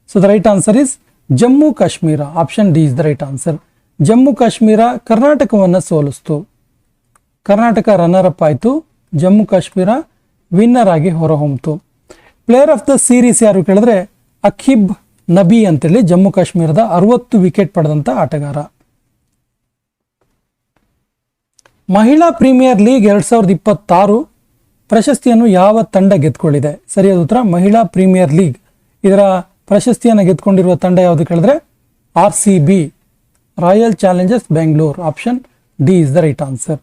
So the right answer is Jammu Kashmir. Option D is the right answer. Jammu Kashmir ಕರ್ನಾಟಕವನ್ನು ಸೋಲಿಸ್ತು. ಕರ್ನಾಟಕ ರನ್ನರ್ ಅಪ್ ಆಯಿತು, ಜಮ್ಮು ಕಾಶ್ಮೀರ ವಿನ್ನರ್ ಆಗಿ ಹೊರಹೊಮ್ಮಿತು. ಪ್ಲೇಯರ್ ಆಫ್ ದ ಸೀರೀಸ್ ಯಾರು ಕೇಳಿದ್ರೆ ಅಖಿಬ್ ನಬಿ ಅಂತೇಳಿ ಜಮ್ಮು ಕಾಶ್ಮೀರದ 60 ವಿಕೆಟ್ ಪಡೆದಂತ ಆಟಗಾರ. ಮಹಿಳಾ ಪ್ರೀಮಿಯರ್ ಲೀಗ್ 2026 ಪ್ರಶಸ್ತಿಯನ್ನು ಯಾವ ತಂಡ ಗೆದ್ದುಕೊಂಡಿದೆ? ಸರಿಯಾದ ಉತ್ತರ ಮಹಿಳಾ ಪ್ರೀಮಿಯರ್ ಲೀಗ್. ಇದರ ಪ್ರಶಸ್ತಿಯನ್ನು ಗೆದ್ದುಕೊಂಡಿರುವ ತಂಡ ಯಾವುದು ಕೇಳಿದ್ರೆ RCB, royal Challengers Bengaluru. Option D is the right answer.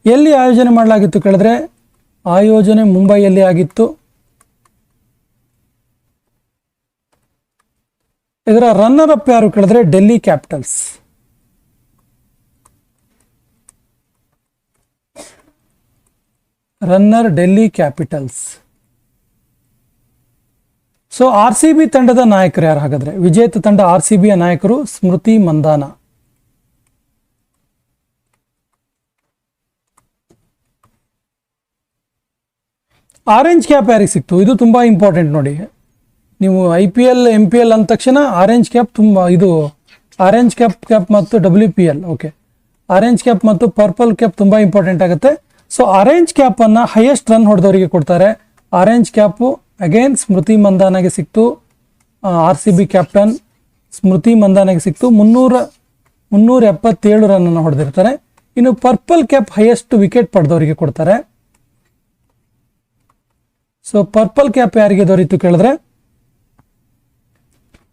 ಎಲ್ಲಿ ಆಯೋಜನೆ ಮಾಡಲಾಗಿತ್ತು ಕೇಳಿದ್ರೆ ಆಯೋಜನೆ ಮುಂಬೈಯಲ್ಲಿ ಆಗಿತ್ತು. ಇದರ ರನ್ನರ್ ಅಪ್ ಯಾರು ಕೇಳಿದ್ರೆ Delhi capitals. Runner Delhi capitals. So RCB ತಂಡದ ನಾಯಕರು ಯಾರು ಹಾಗಾದ್ರೆ? ವಿಜೇತ ತಂಡ RCBಯ ನಾಯಕರು ಸ್ಮೃತಿ ಮಂದಾನ. ಆರೆಂಜ್ ಕ್ಯಾಪ್ ಯಾರಿಗೆ ಸಿಕ್ತು? ಇದು ತುಂಬಾ ಇಂಪಾರ್ಟೆಂಟ್ ನೋಡಿ. ನೀವು IPL MPL ಅಂದ ತಕ್ಷಣ ಆರೆಂಜ್ ಕ್ಯಾಪ್ ತುಂಬ, ಇದು ಆರೆಂಜ್ ಕ್ಯಾಪ್ ಮತ್ತು WPL. ಓಕೆ, ಆರೆಂಜ್ ಕ್ಯಾಪ್ ಮತ್ತು ಪರ್ಪಲ್ ಕ್ಯಾಪ್ ತುಂಬಾ ಇಂಪಾರ್ಟೆಂಟ್ ಆಗುತ್ತೆ. ಸೊ ಆರೆಂಜ್ ಕ್ಯಾಪ್ ಅನ್ನ ಹೈಯೆಸ್ಟ್ ರನ್ ಹೊಡೆದವರಿಗೆ ಕೊಡ್ತಾರೆ. ಆರೆಂಜ್ ಕ್ಯಾಪು ಅಗೇನ್ ಸ್ಮೃತಿ ಮಂದಾನಗೆ ಸಿಕ್ತು. RCB ಕ್ಯಾಪ್ಟನ್ ಸ್ಮೃತಿ ಮಂದಾನಗೆ ಸಿಕ್ತು. 377 ರನ್ ಅನ್ನು ಹೊಡೆದಿರ್ತಾರೆ. ಇನ್ನು ಪರ್ಪಲ್ ಕ್ಯಾಪ್ ಹೈಯೆಸ್ಟ್ ವಿಕೆಟ್ ಪಡೆದವರಿಗೆ ಕೊಡ್ತಾರೆ. ಸೊ ಪರ್ಪಲ್ ಕ್ಯಾಪ್ ಯಾರಿಗೆ ದೊರೀತು ಕೇಳಿದ್ರೆ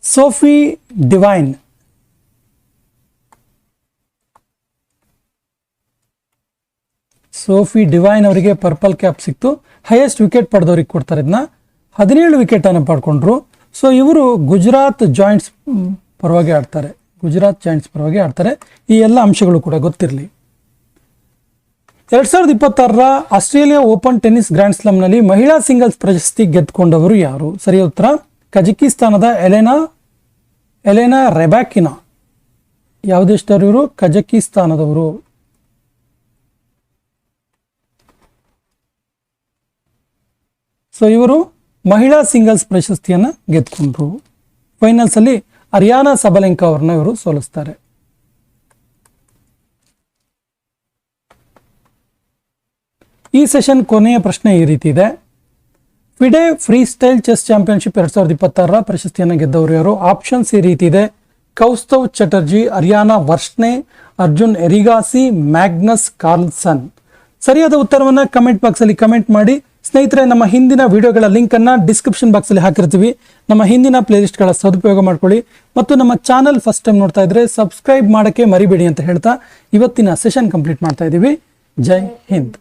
ಸೋಫಿ ಡಿವೈನ್. ಸೋಫಿ ಡಿವೈನ್ ಅವರಿಗೆ ಪರ್ಪಲ್ ಕ್ಯಾಪ್ ಸಿಕ್ತು. ಹೈಯೆಸ್ಟ್ ವಿಕೆಟ್ ಪಡೆದವರಿಗೆ ಕೊಡ್ತಾರೆ. ಇದನ್ನ 17 ವಿಕೆಟ್ ಅನ್ನು ಪಡ್ಕೊಂಡ್ರು. ಸೊ ಇವರು ಗುಜರಾತ್ ಜಾಯಿಂಟ್ಸ್ ಪರವಾಗಿ ಆಡ್ತಾರೆ. ಈ ಎಲ್ಲ ಅಂಶಗಳು ಕೂಡ ಗೊತ್ತಿರಲಿ. 2026ರ ಆಸ್ಟ್ರೇಲಿಯಾ ಓಪನ್ ಟೆನ್ನಿಸ್ ಗ್ರ್ಯಾಂಡ್ ಸ್ಲಾಮ್ನಲ್ಲಿ ಮಹಿಳಾ ಸಿಂಗಲ್ಸ್ ಪ್ರಶಸ್ತಿ ಗೆದ್ದುಕೊಂಡವರು ಯಾರು? ಸರಿಯಾದ ಉತ್ತರ ಕಜಕಿಸ್ತಾನದ ಎಲೆನಾ ರೆಬಾಕಿನಾ. ಯಾವ ದೇಶದವರು ಇವರು? ಕಜಕಿಸ್ತಾನದವರು. ಸೊ ಇವರು ಮಹಿಳಾ ಸಿಂಗಲ್ಸ್ ಪ್ರಶಸ್ತಿಯನ್ನು ಗೆದ್ಕೊಂಡ್ರು. ಫೈನಲ್ಸ್ ಅಲ್ಲಿ ಅರಿಯಾನಾ ಸಬಲೆಂಕಾ ಅವರನ್ನ ಇವರು ಸೋಲಿಸ್ತಾರೆ. ಈ ಸೆಷನ್ ಕೊನೆಯ ಪ್ರಶ್ನೆ ಈ ರೀತಿ ಇದೆ. FIDE freestyle chess championship 2026ರ ಪ್ರಶಸ್ತಿಯನ್ನು ಗೆದ್ದವರು ಯಾರು? ಆಪ್ಷನ್ಸ್ ಈ ರೀತಿ ಇದೆ. Kaustav Chatterjee, Ariyana Varshney, Arjun Erigaisi, Magnus Carlsen. ಸರಿಯಾದ ಉತ್ತರವನ್ನ ಕಮೆಂಟ್ ಬಾಕ್ಸ್ ಅಲ್ಲಿ ಕಮೆಂಟ್ ಮಾಡಿ. ಸ್ನೇಹಿತರೆ, ನಮ್ಮ ಹಿಂದಿನ ವಿಡಿಯೋಗಳ ಲಿಂಕ್ ಅನ್ನ ಡಿಸ್ಕ್ರಿಪ್ಷನ್ ಬಾಕ್ಸ್ ಅಲ್ಲಿ ಹಾಕಿರ್ತೀವಿ. ನಮ್ಮ ಹಿಂದಿನ ಪ್ಲೇಲಿಸ್ಟ್ ಗಳ ಸದುಪಯೋಗ ಮಾಡ್ಕೊಳ್ಳಿ ಮತ್ತು ನಮ್ಮ ಚಾನಲ್ ಫಸ್ಟ್ ಟೈಮ್ ನೋಡ್ತಾ ಇದ್ರೆ ಸಬ್ಸ್ಕ್ರೈಬ್ ಮಾಡಕ್ಕೆ ಮರಿಬೇಡಿ ಅಂತ ಹೇಳ್ತಾ ಇವತ್ತಿನ ಸೆಷನ್ ಕಂಪ್ಲೀಟ್ ಮಾಡ್ತಾ ಇದೀವಿ. ಜೈ ಹಿಂದ್.